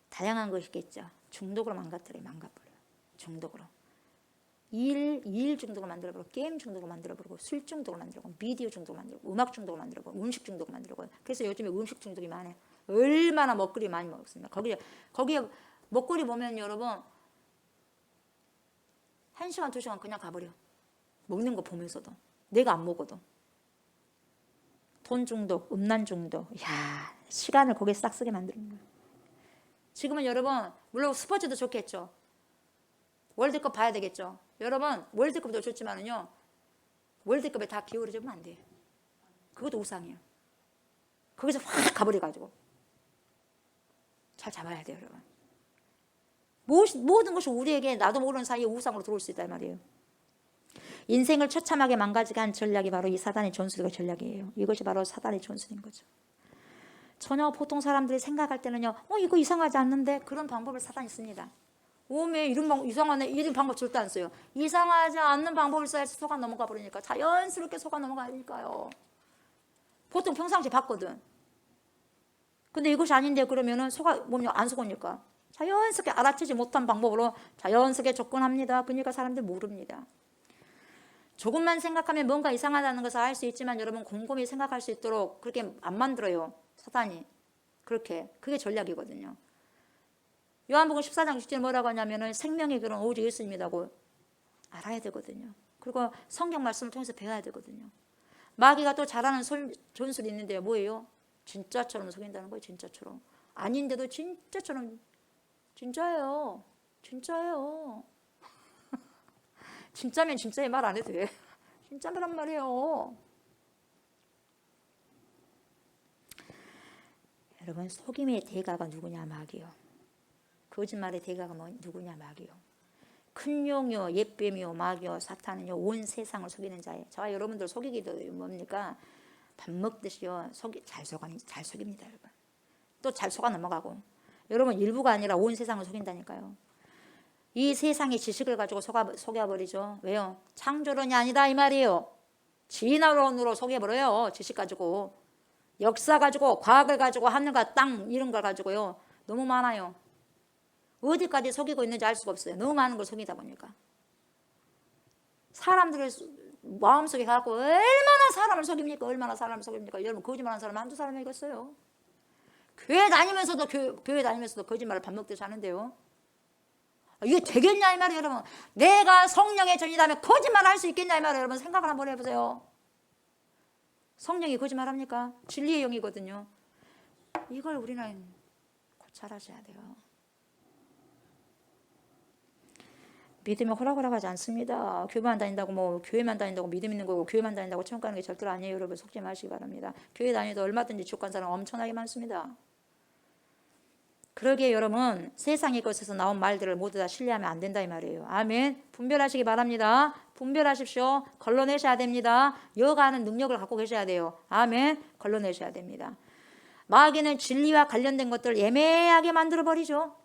C: 다양한 것이겠죠. 중독으로 망가뜨려요. 망가버려요. 중독으로. 일 중독으로 만들어버리고 게임 중독으로 만들어버리고 술 중독으로 만들고 미디어 중독으로 만들고 음악 중독으로 만들고 음식 중독으로 만들고 그래서 요즘에 음식 중독이 많아요. 얼마나 먹거리 많이 먹습니다. 거기에 먹거리 보면 여러분 1시간 2시간 그냥 가버려. 먹는 거 보면서도 내가 안 먹어도 돈 중독, 음란 중독 야 시간을 거기에 싹 쓰게 만드는 거예요. 지금은 여러분 물론 스포츠도 좋겠죠. 월드컵 봐야 되겠죠. 여러분 월드컵도 좋지만은요 월드컵에 다 기울어지면 안 돼요. 그것도 우상이에요. 거기서 확 가버려가지고 잘 잡아야 돼요 여러분. 모든 것이 우리에게 나도 모르는 사이에 우상으로 들어올 수 있단 말이에요. 인생을 처참하게 망가지게 한 전략이 바로 이 사단의 전술의 전략이에요. 이것이 바로 사단의 전술인 거죠. 전혀 보통 사람들이 생각할 때는요 이거 이상하지 않는데 그런 방법을 사단이 씁니다. 오메 이런 방법 절대 안 써요. 이상하지 않는 방법을 써야지 속아 넘어가 버리니까 자연스럽게 속아 넘어가니까요. 보통 평상시에 봤거든. 근데 이것이 아닌데 그러면은 안 속으니까 자연스럽게 알아채지 못한 방법으로 자연스럽게 접근합니다. 그러니까 사람들 모릅니다. 조금만 생각하면 뭔가 이상하다는 것을 알 수 있지만 여러분 곰곰이 생각할 수 있도록 그렇게 안 만들어요. 사단이. 그게 전략이거든요. 요한복음 14장 6절에 뭐라고 하냐면은 생명의 길은 오직 예수님이라고 알아야 되거든요. 그리고 성경 말씀을 통해서 배워야 되거든요. 마귀가 또 잘하는 전술이 있는데요. 뭐예요? 진짜처럼 속인다는 거예요. 진짜처럼. 아닌데도 진짜처럼 진짜예요. 진짜예요. 진짜면 진짜의 말 안 해도 돼. 진짜란 말이에요. 여러분 속임의 대가가 누구냐 마귀요. 거짓말의 대가가 누구냐 마귀요. 큰 용이요 옛뱀이요 마귀요 사탄은요 온 세상을 속이는 자예요. 저와 여러분들 속이기도 뭡니까? 밥 먹듯이요 잘 속입니다 여러분. 또 잘 속아 넘어가고 여러분 일부가 아니라 온 세상을 속인다니까요. 이 세상의 지식을 가지고 속여버리죠. 왜요? 창조론이 아니다 이 말이에요. 진화론으로 속여버려요. 지식 가지고 역사 가지고 과학을 가지고 하늘과 땅 이런 걸 가지고요 너무 많아요. 어디까지 속이고 있는지 알 수가 없어요. 너무 많은 걸 속이다 보니까. 사람들을 마음속에 갖고 얼마나 사람을 속입니까? 얼마나 사람을 속입니까? 여러분 거짓말하는 사람 한두 사람이겠어요. 교회 다니면서도 거짓말을 밥 먹듯이 하는데요. 이게 되겠냐 이 말이에요 여러분. 내가 성령의 전이라면 거짓말을 할 수 있겠냐 이 말이에요 여러분. 생각을 한번 해보세요. 성령이 거짓말합니까? 진리의 영이거든요. 이걸 우리는 고찰하셔야 돼요. 믿음이 호락호락하지 않습니다. 교회만 다닌다고 믿음 있는 거고 교회만 다닌다고 천국 가는 게 절대로 아니에요. 여러분 속지 마시기 바랍니다. 교회 다니도 얼마든지 지옥 간 사람 엄청나게 많습니다. 그러기에 여러분 세상의 것에서 나온 말들을 모두 다 신뢰하면 안 된다 이 말이에요. 아멘. 분별하시기 바랍니다. 분별하십시오. 걸러내셔야 됩니다. 여가하는 능력을 갖고 계셔야 돼요. 아멘. 걸러내셔야 됩니다. 마귀는 진리와 관련된 것들을 애매하게 만들어버리죠.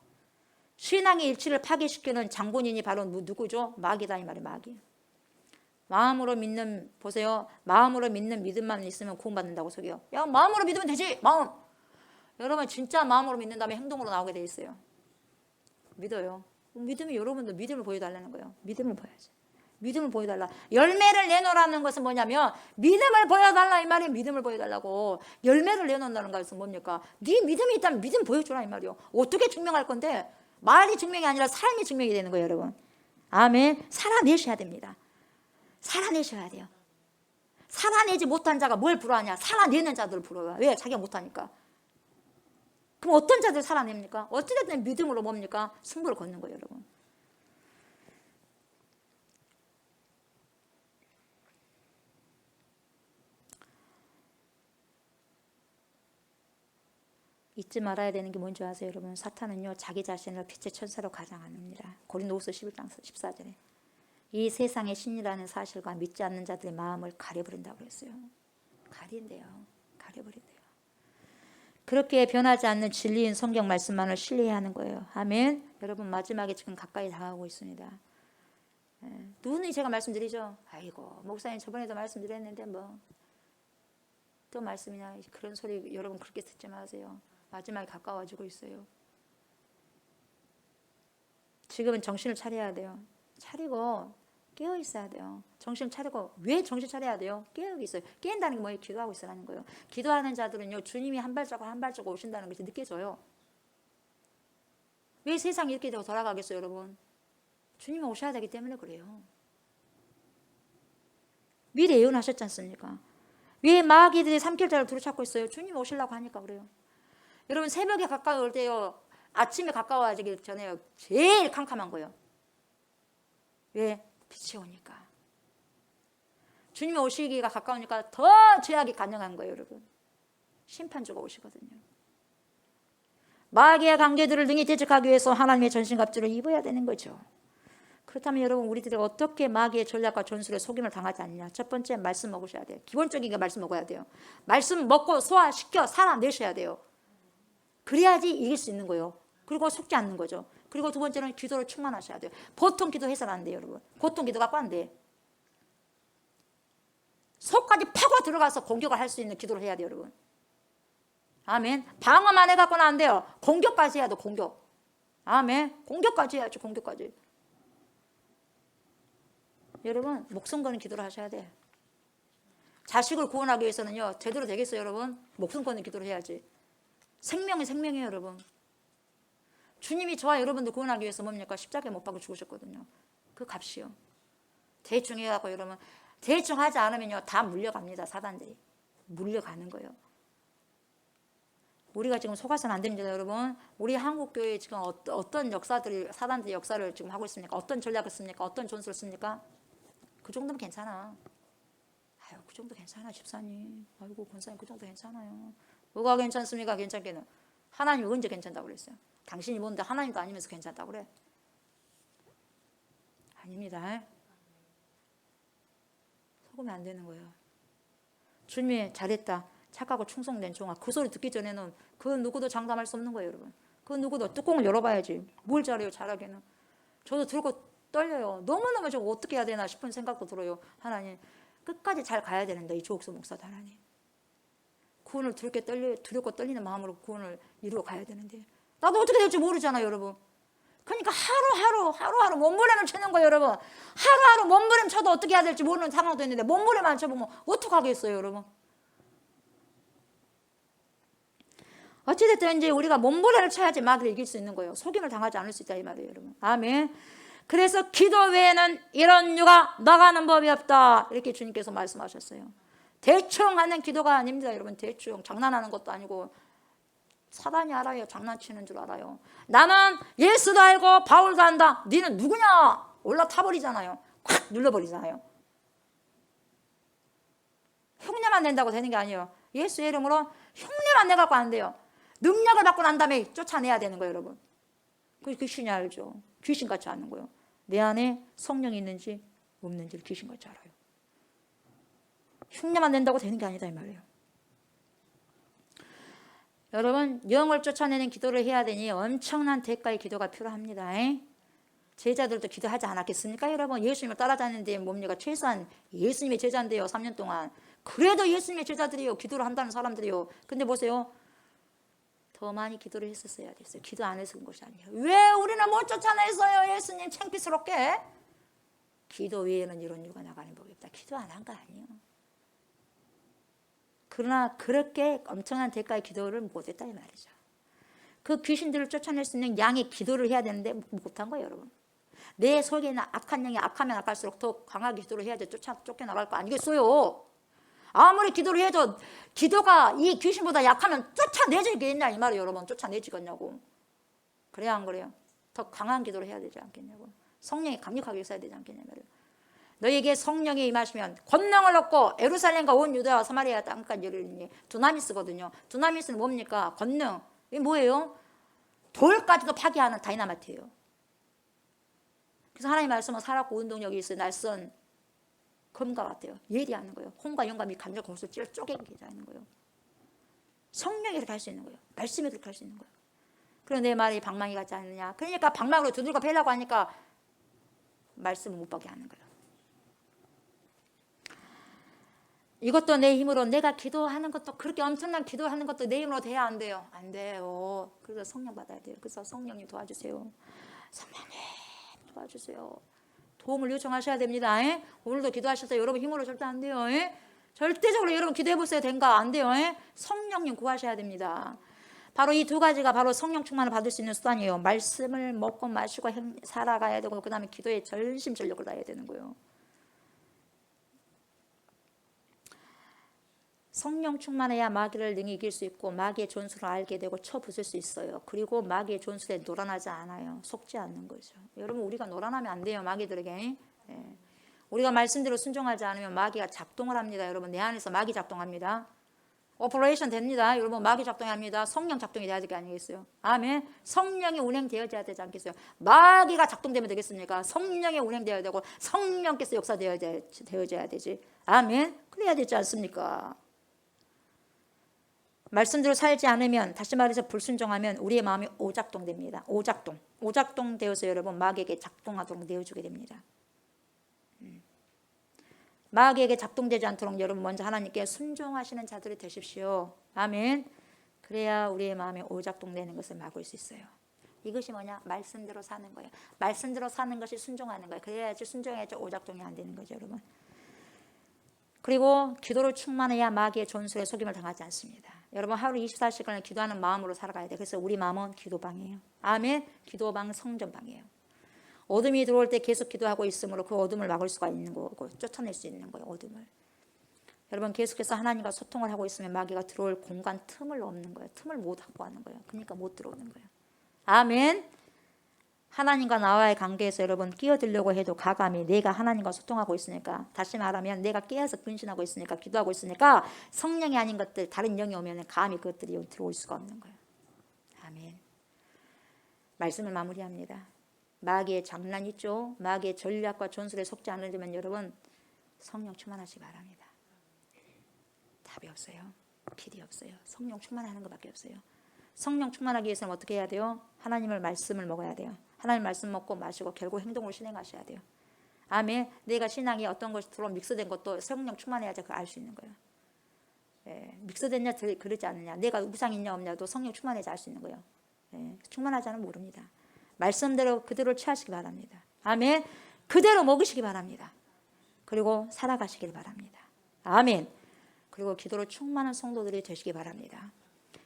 C: 신앙의 일치를 파괴시키는 장본인이 바로 누구죠? 마귀다 이 말이에요. 마귀. 마음으로 믿는 믿음만 있으면 구원받는다고 속여요. 야 마음으로 믿으면 되지. 마음. 여러분 진짜 마음으로 믿는다면 행동으로 나오게 돼 있어요. 믿어요. 믿음이 여러분도 믿음을 보여달라는 거예요. 믿음을 보여야지. 믿음을 보여달라. 열매를 내놓으라는 것은 뭐냐면 믿음을 보여달라 이 말이에요. 믿음을 보여달라고. 열매를 내놓는다는 것은 뭡니까? 네 믿음이 있다면 믿음 보여주라 이 말이에요. 어떻게 증명할 건데? 말이 증명이 아니라 삶이 증명이 되는 거예요 여러분. 아멘. 살아내셔야 됩니다. 살아내셔야 돼요. 살아내지 못한 자가 뭘 부러워하냐? 살아내는 자들을 부러워요. 왜? 자기가 못하니까. 그럼 어떤 자들 살아냅니까? 어찌됐든 믿음으로 뭡니까? 승부를 걷는 거예요 여러분. 잊지 말아야 되는 게 뭔지 아세요, 여러분? 사탄은요, 자기 자신을 빛의 천사로 가장합니다. 고린도후서 11장 14절에 이 세상의 신이라는 사실과 믿지 않는 자들의 마음을 가려버린다고 그랬어요. 가린대요. 가려버린대요. 그렇게 변하지 않는 진리인 성경 말씀만을 신뢰해야 하는 거예요. 아멘. 여러분, 마지막에 지금 가까이 다가오고 있습니다. 누누이 제가 말씀드리죠. 아이고, 목사님 저번에도 말씀드렸는데 뭐 또 말씀이냐, 그런 소리 여러분 그렇게 듣지 마세요. 마지막에 가까워지고 있어요. 지금은 정신을 차려야 돼요. 차리고 깨어 있어야 돼요. 정신 차리고. 왜 정신 차려야 돼요? 깨어 있어요. 깨인다는 게 뭐예요? 기도하고 있으라는 거예요. 기도하는 자들은요, 주님이 한 발자국 한 발자국 오신다는 것이 느껴져요. 왜 세상이 이렇게 되고 돌아가겠어요, 여러분? 주님이 오셔야 되기 때문에 그래요. 미리 예언하셨지 않습니까? 왜 마귀들이 삼킬자를 두루찾고 있어요? 주님이 오시려고 하니까 그래요. 여러분, 새벽에 가까울 때요, 아침에 가까워지기 전에 제일 캄캄한 거예요. 왜? 빛이 오니까. 주님이 오시기가 가까우니까 더 죄악이 가능한 거예요, 여러분. 심판주가 오시거든요. 마귀의 관계들을 능히 대적하기 위해서 하나님의 전신갑주를 입어야 되는 거죠. 그렇다면 여러분, 우리들이 어떻게 마귀의 전략과 전술에 속임을 당하지 않느냐? 첫 번째, 말씀 먹으셔야 돼요. 기본적인 게 말씀 먹어야 돼요. 말씀 먹고 소화시켜 살아내셔야 돼요. 그래야지 이길 수 있는 거예요. 그리고 속지 않는 거죠. 그리고 두 번째는 기도를 충만하셔야 돼요. 보통 기도해서는 안 돼요, 여러분. 보통 기도 갖고 안 돼. 속까지 파고 들어가서 공격을 할 수 있는 기도를 해야 돼요, 여러분. 아멘. 방어만 해갖고는 안 돼요. 공격까지 해야 돼, 공격. 아멘. 공격까지 해야죠, 공격까지. 여러분, 목숨 거는 기도를 하셔야 돼. 자식을 구원하기 위해서는요, 제대로 되겠어요, 여러분? 목숨 거는 기도를 해야지. 생명이 생명이에요, 여러분. 주님이 저와 여러분들 구원하기 위해서 뭡니까? 십자가에 못 박아 죽으셨거든요. 그 값이요. 대충 해갖고 여러분, 대충 하지 않으면요, 다 물려갑니다, 사단들이. 물려가는 거예요. 우리가 지금 속아서는 안 됩니다, 여러분. 우리 한국교회에 지금 어떤 역사들이, 사단들의 역사를 지금 하고 있습니까? 어떤 전략을 씁니까? 어떤 전술을 씁니까? 그 정도면 괜찮아. 아유, 그 정도 괜찮아, 집사님. 아이고, 권사님, 그 정도 괜찮아요. 뭐가 괜찮습니까? 괜찮게는. 하나님이 언제 괜찮다고 그랬어요? 당신이 뭔데 하나님도 아니면서 괜찮다고 그래? 아닙니다. 속으면 안 되는 거예요. 주님이 잘했다, 착하고 충성된 종아, 그 소리 듣기 전에는 그 누구도 장담할 수 없는 거예요, 여러분. 그 누구도 뚜껑을 열어봐야지. 뭘 잘해요, 잘하기는. 저도 들고 떨려요. 너무너무 저거 어떻게 해야 되나 싶은 생각도 들어요. 하나님, 끝까지 잘 가야 되는데, 이 조옥수 목사도 하나님. 구원을 두렵고 떨리는 마음으로 구원을 이루어 가야 되는데, 나도 어떻게 될지 모르잖아요, 여러분. 그러니까 하루하루 몸부림을 치는 거예요, 여러분. 하루하루 몸부림 쳐도 어떻게 해야 될지 모르는 상황도 있는데, 몸부림만 쳐보면 어떡하겠어요, 여러분. 어찌됐든 이제 우리가 몸부림을 쳐야지 마귀를 이길 수 있는 거예요. 속임을 당하지 않을 수 있다, 이 말이에요, 여러분. 아멘. 그래서 기도 외에는 이런 유가 나가는 법이 없다, 이렇게 주님께서 말씀하셨어요. 대충 하는 기도가 아닙니다, 여러분. 대충 장난하는 것도 아니고. 사단이 알아요. 장난치는 줄 알아요. 나는 예수도 알고 바울도 안다. 너는 누구냐? 올라타버리잖아요. 콱 눌러버리잖아요. 흉내만 낸다고 되는 게 아니에요. 예수의 이름으로 흉내만 내갖고 안 돼요. 능력을 받고 난 다음에 쫓아내야 되는 거예요, 여러분. 그게 귀신이 알죠. 귀신같이 아는 거예요. 내 안에 성령이 있는지 없는지를 귀신같이 알아요. 흉내만 낸다고 되는 게 아니다, 이 말이에요. 여러분, 영을 쫓아내는 기도를 해야 되니 엄청난 대가의 기도가 필요합니다. 제자들도 기도하지 않았겠습니까, 여러분? 예수님을 따라다니는데 뭡니까? 최소한 예수님의 제자인데요, 3년 동안. 그래도 예수님의 제자들이요, 기도를 한다는 사람들이요. 근데 보세요, 더 많이 기도를 했었어야 됐어요. 기도 안 해서 그런 것이 아니에요. 왜 우리는 못 쫓아냈어요, 예수님? 창피스럽게. 기도 외에는 이런 이유가 나가는 법이 없다. 기도 안 한 거 아니에요. 그러나 그렇게 엄청난 대가의 기도를 못했다, 이 말이죠. 그 귀신들을 쫓아낼 수 있는 양의 기도를 해야 되는데 못한 거예요, 여러분. 내 속에 있는 악한 영이 악하면 악할수록 더 강하게 기도를 해야지 쫓겨나갈 거 아니겠어요? 아무리 기도를 해도 기도가 이 귀신보다 약하면 쫓아내지겠냐, 이 말이에요, 여러분. 쫓아내지겠냐고. 그래야 안 그래요? 더 강한 기도를 해야 되지 않겠냐고. 성령이 강력하게 있어야 되지 않겠냐 말이에요. 너에게 성령이 임하시면 권능을 얻고 에루살렘과 온 유다와 사마리아 땅까지 이르리니. 두나미스거든요. 두나미스는 뭡니까? 권능. 이게 뭐예요? 돌까지도 파괴하는 다이나마이트예요. 그래서 하나님 말씀은 살았고 운동력이 있어요. 날선 검과 같아요. 예리하는 거예요. 홍과 영감이 간절 공수를 찔러 쪼개게 하는 거예요. 성령이 그렇게 할 수 있는 거예요. 말씀이 그렇게 할 수 있는 거예요. 그럼 내 말이 방망이 같지 않느냐. 그러니까 방망이로 두들겨 패려고 하니까 말씀을 못 받게 하는 거예요. 이것도 내 힘으로, 내가 기도하는 것도, 그렇게 엄청난 기도하는 것도 내 힘으로 돼야 안 돼요? 안 돼요. 그래서 성령 받아야 돼요. 그래서 성령님 도와주세요. 성령님 도와주세요. 도움을 요청하셔야 됩니다. 오늘도 기도하셔서 여러분 힘으로 절대 안 돼요. 절대적으로 여러분 기도해 보세요. 된가? 안 돼요. 성령님 구하셔야 됩니다. 바로 이 두 가지가 바로 성령 충만을 받을 수 있는 수단이에요. 말씀을 먹고 마시고 살아가야 되고, 그 다음에 기도에 전심전력을 다해야 되는 거예요. 성령 충만해야 마귀를 능히 이길 수 있고, 마귀의 존수를 알게 되고 쳐부술 수 있어요. 그리고 마귀의 존수에 노란하지 않아요. 속지 않는 거죠. 여러분, 우리가 노란하면 안 돼요. 마귀들에게. 우리가 말씀대로 순종하지 않으면 마귀가 작동을 합니다. 여러분, 내 안에서 마귀 작동합니다. 오퍼레이션 됩니다. 여러분, 마귀 작동합니다. 성령 작동이 돼야 될 게 아니겠어요? 아멘. 성령이 운행되어져야 되지 않겠어요? 마귀가 작동되면 되겠습니까? 성령이 운행되어야 되고 성령께서 역사되어져야 되지. 아멘. 그래야 되지 않습니까? 말씀대로 살지 않으면, 다시 말해서 불순종하면 우리의 마음이 오작동됩니다. 오작동 되어서 여러분 마귀에게 작동하도록 내어주게 됩니다. 마귀에게 작동되지 않도록 여러분 먼저 하나님께 순종하시는 자들이 되십시오. 아멘. 그래야 우리의 마음이 오작동되는 것을 막을 수 있어요. 이것이 뭐냐? 말씀대로 사는 거예요. 말씀대로 사는 것이 순종하는 거예요. 그래야지, 순종해야지 오작동이 안 되는 거죠, 여러분. 그리고 기도를 충만해야 마귀의 존수에 속임을 당하지 않습니다. 여러분, 하루 24시간을 기도하는 마음으로 살아가야 돼요. 그래서 우리 마음은 기도방이에요. 아멘. 기도방, 성전방이에요. 어둠이 들어올 때 계속 기도하고 있으므로 그 어둠을 막을 수가 있는 거고, 쫓아낼 수 있는 거예요, 어둠을. 여러분, 계속해서 하나님과 소통을 하고 있으면 마귀가 들어올 공간 틈을 없는 거예요. 틈을 못 확보하는 거예요. 그러니까 못 들어오는 거예요. 아멘. 하나님과 나와의 관계에서 여러분 끼어들려고 해도 가감히, 내가 하나님과 소통하고 있으니까, 다시 말하면 내가 깨어서 근신하고 있으니까, 기도하고 있으니까 성령이 아닌 것들, 다른 영이 오면 감히 그것들이 들어올 수가 없는 거예요. 아멘. 말씀을 마무리합니다. 마귀의 장난 있죠. 마귀의 전략과 전술에 속지 않으려면 여러분 성령 충만하시기 바랍니다. 답이 없어요. 길이 없어요. 성령 충만하는 것밖에 없어요. 성령 충만하기 위해서는 어떻게 해야 돼요? 하나님의 말씀을 먹어야 돼요. 하나님 말씀 먹고 마시고 결국 행동을 실행하셔야 돼요. 아멘. 내가 신앙이 어떤 것이 들어 믹스된 것도 성령 충만해야지 그걸 알 수 있는 거예요. 믹스됐냐 그러지 않느냐, 내가 우상 있냐 없냐도 성령 충만해야지 알 수 있는 거예요. 충만하지 않으면 모릅니다. 말씀대로 그대로 취하시기 바랍니다. 아멘. 그대로 먹으시기 바랍니다. 그리고 살아가시길 바랍니다. 아멘. 그리고 기도로 충만한 성도들이 되시기 바랍니다.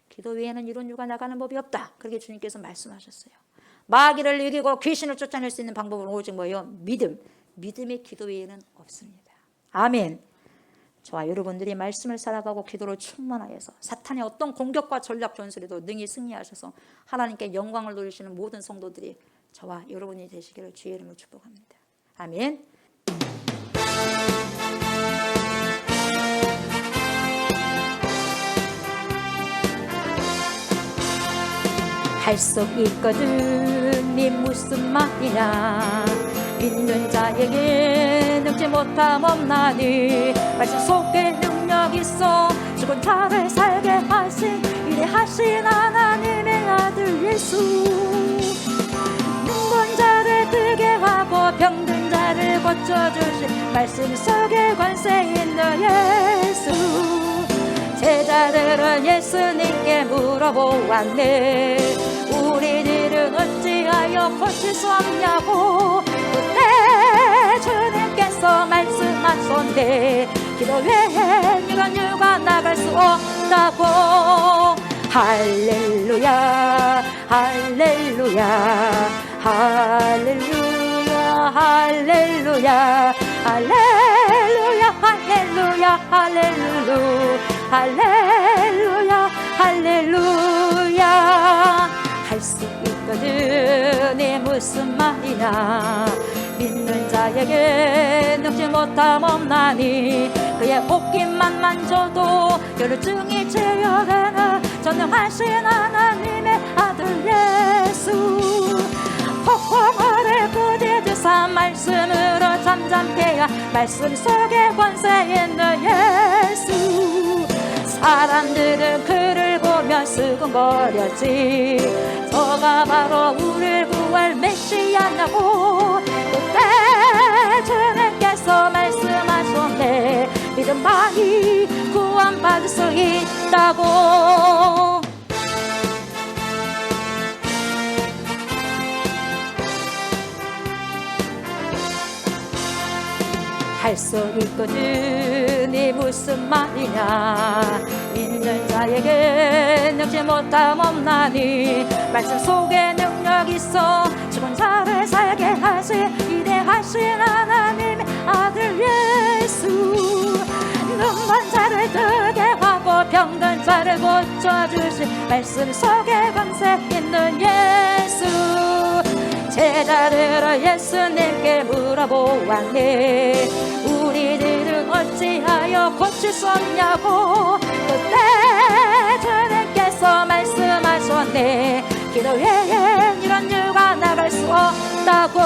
C: 기도 외에는 이룬 유가 나가는 법이 없다. 그렇게 주님께서 말씀하셨어요. 마귀를 이기고 귀신을 쫓아낼 수 있는 방법은 오직 뭐예요? 믿음. 믿음의 기도 외에는 없습니다. 아멘. 저와 여러분들이 말씀을 살아가고 기도로 충만하여서 사탄의 어떤 공격과 전략 전술에도 능히 승리하셔서 하나님께 영광을 돌리시는 모든 성도들이 저와 여러분이 되시기를 주의 이름으로 축복합니다. 아멘. 할 수 있거든 네 무슨 말이냐, 믿는 자에게 능지 못함 없나니, 말씀 속에 능력 있어 죽은 자를 살게 하신 위대하신 하나님의 아들 예수, 눈먼 자를 뜨게 하고 병든 자를 고쳐주신 말씀 속에 권세 있는 예수. 제자들은 예수님께 물어보았네, 우리들은 어찌하여 고칠 수 없냐고. 그때 주님께서 말씀하셨네, 기도 외에 이런 유가 나갈 수 없다고. 할렐루야 할렐루야 할렐루야 할렐루야 할렐루야 할렐루야 할렐루야 할렐루야 할렐루야. 할 수 있거든 이 무슨 말이냐, 믿는 자에게 능지 못함 없나니, 그의 옷깃만 만져도 열증이 채워가는 전능하신 하나님의 잠잠케 하 말씀 속에 권세 있는 예수. 사람들은 그를 보며 수군거렸지. 저가 바로 우리를 구할 메시아냐고. 그때 주님께서 말씀하셨네. 믿음만이 구원받을 수 있다고. 할 수 있거든 이 무슨 말이냐. 믿는 자에게 능지 못함 없나니. 말씀 속에 능력 있어 죽은 자를 살게 하시 위대하신 하나님의 아들 예수. 눈먼 자를 뜨게 하고 병든 자를 고쳐주신 말씀 속에 권세 있는 예수. 제자들은 예수님께 물어보았네. 우리들은 어찌하여 고칠 수 없냐고. 그때 주님께서 말씀하셨네. 기도 외엔 이런 유가 나갈 수 없다고.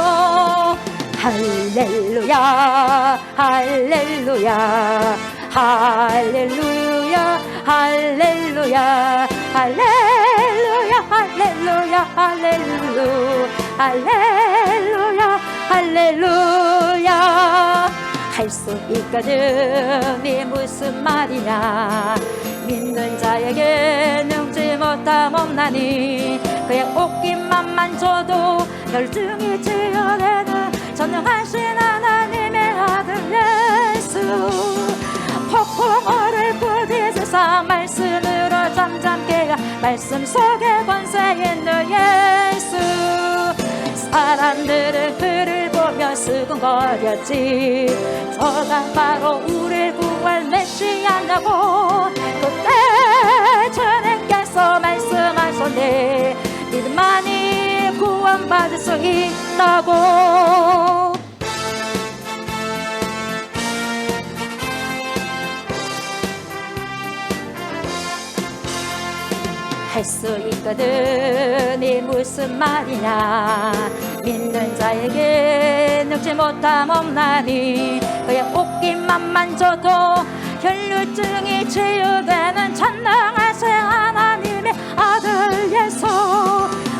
C: 할렐루야 할렐루야 할렐루야 할렐루야 할렐루야 할렐루야 할렐루야 할렐루야 할렐루야. 할 수 있거든 이 무슨 말이냐. 믿는 자에게 능지 못함 없나니. 그의 옷깃만 만져도 혈중이 치유되는 전능하신 하나님의 아들 예수. 폭풍우를 부딪히사 말씀으로 잠잠케 하 말씀 속에 권세 있는 예수. 사람들은 그를 보며 수군거렸지. 저가 바로 우리를 구할 메시아냐고. 그때 주님께서 말씀하셨네. 믿음만이 구원받을 수 있다고. 할 수 있거든 이 무슨 말이냐. 믿는 자에게 능지 못함 없나니. 그의 옷깃만 만져도 혈루증이 치유되는 전능하신 하나님의 아들 예수.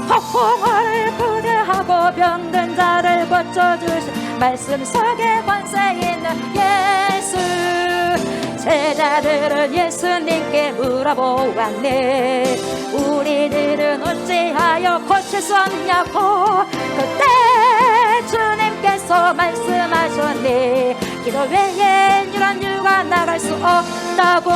C: 폭풍우를 부대하고 병든 자를 고쳐주신 말씀 속에 권세 있는 예수. 제자들은 예수님께 물어보았네. 우리들은 어찌하여 고칠 수 없냐고. 그때 주님께서 말씀하셨네. 기도 외엔 이런 유가 나갈 수 없다고.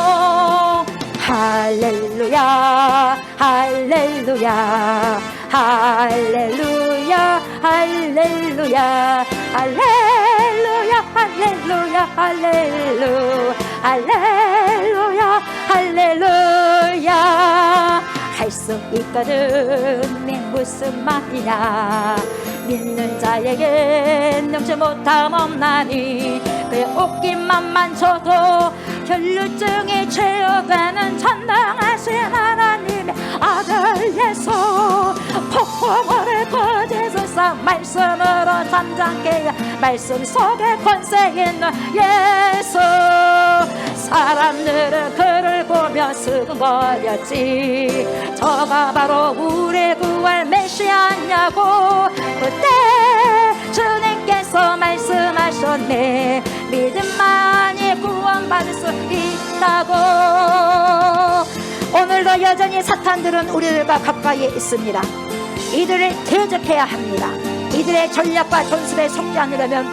C: 할렐루야 할렐루야 할렐루야 할렐루야 할렐루야 할렐루야 할렐루야 할렐루야 할렐루야. 할 수 있거든 무슨 말이냐. 믿는 자에게 능지 못함 없나니. 그의 옷깃만 만져도 혈루증이 치유되는 전능하신 하나님의 아들 예수. 폭풍우를 부딪히사 말씀으로 잠잠케 말씀 속에 권세 있는 예수. 사람들은 그를 보며 수군거렸지. 저가 바로 우리 구할 메시아냐고. 그때 주님께서 말씀하셨네. 믿음만이 구원받을 수 있다고. 오늘도 여전히 사탄들은 우리들과 가까이에 있습니다. 이들을 대적해야 합니다. 이들의 전략과 전술에 속지 않으려면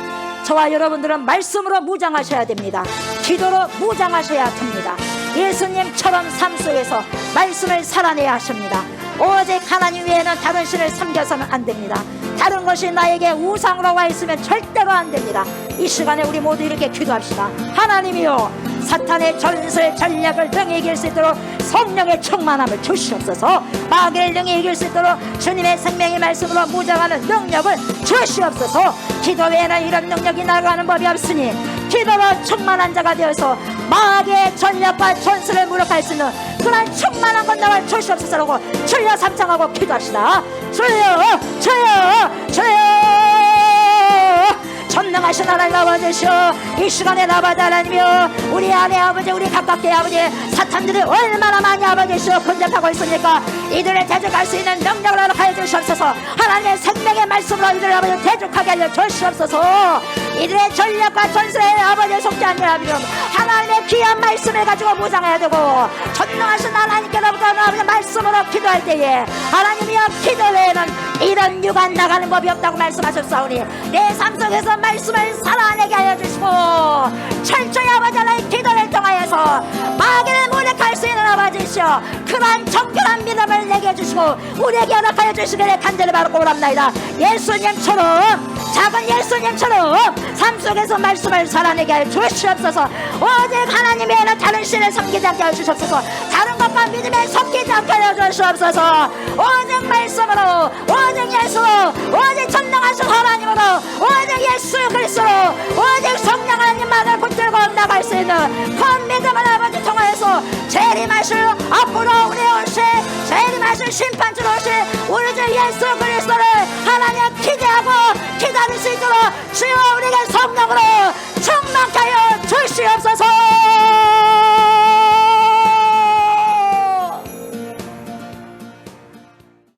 C: 저와 여러분들은 말씀으로 무장하셔야 됩니다. 기도로 무장하셔야 됩니다. 예수님처럼 삶 속에서 말씀을 살아내야 하십니다. 오직 하나님 외에는 다른 신을 섬겨서는 안 됩니다. 다른 것이 나에게 우상으로 와 있으면 절대로 안 됩니다. 이 시간에 우리 모두 이렇게 기도합시다. 하나님이요, 사탄의 전술 전략을 능히 이길 수 있도록 성령의 충만함을 주시옵소서. 마귀를 능히 이길 수 있도록 주님의 생명의 말씀으로 무장하는 능력을 주시옵소서. 기도 외에는 이런 능력이 나가는 법이 없으니 기도로 충만한 자가 되어서 마귀의 전략과 전술을 무력할 수 있는 그런 충만한 건강을 주시옵소서라고 주여 삼창하고 기도합시다. 주여 주여 주여 전능하신 하나님 아버지시여, 이 시간에 아버지 하나님이여, 우리 안에 아버지, 우리 가깝게 아버지 사탄들이 얼마나 많이 아버지시여 근접하고 있으니까 이들을 대적할 수 있는 능력을 허락하여 주시옵소서. 하나님의 생명의 말씀으로 이들을 아버지 대적하게 하여 주시옵소서. 이들의 전략과 전술에 아버지의 속지 않는 아버지, 하나님의 귀한 말씀을 가지고 무장해야 되고, 전능하신 하나님께로부터 아버지 말씀으로 기도할 때에 하나님이여, 기도 외에는 이런 유관 나가는 법이 없다고 말씀하셨사오니 내 삶 속에서 말씀을 살아내게 하여 주시고, 철저히 아버지 하나님 기도를 통하여서 마귀를 무력할 수 있는 아버지시여, 그러한 정결한 믿음을 내게 해주시고 우리에게 허락하여 주시기를 간절히 바라고 오랍나이다. 예수님처럼, 작은 예수님처럼 삶 속에서 말씀을 살아내게 하여 주시옵소서. 오직 하나님 외에는 다른 신을 섬기지 않게 하여 주시옵소서. 다른 것과 믿음에 섞이지 않게 하여 주시옵소서. 오직 말씀으로, 오직 예수로, 오직 전능하신 하나님으로, 오직 예수 그리스도로, 오직 성령 하나님만을 붙들고 나갈 수 있는 그 믿음을 아버지 통하여서 재림하실, 앞으로 우리 오실 재림하실 심판주로 오실 우리 주 예수 그리스도를 하나님 기대하고 기다릴 수 있도록 주여 우리가 성령으로 충만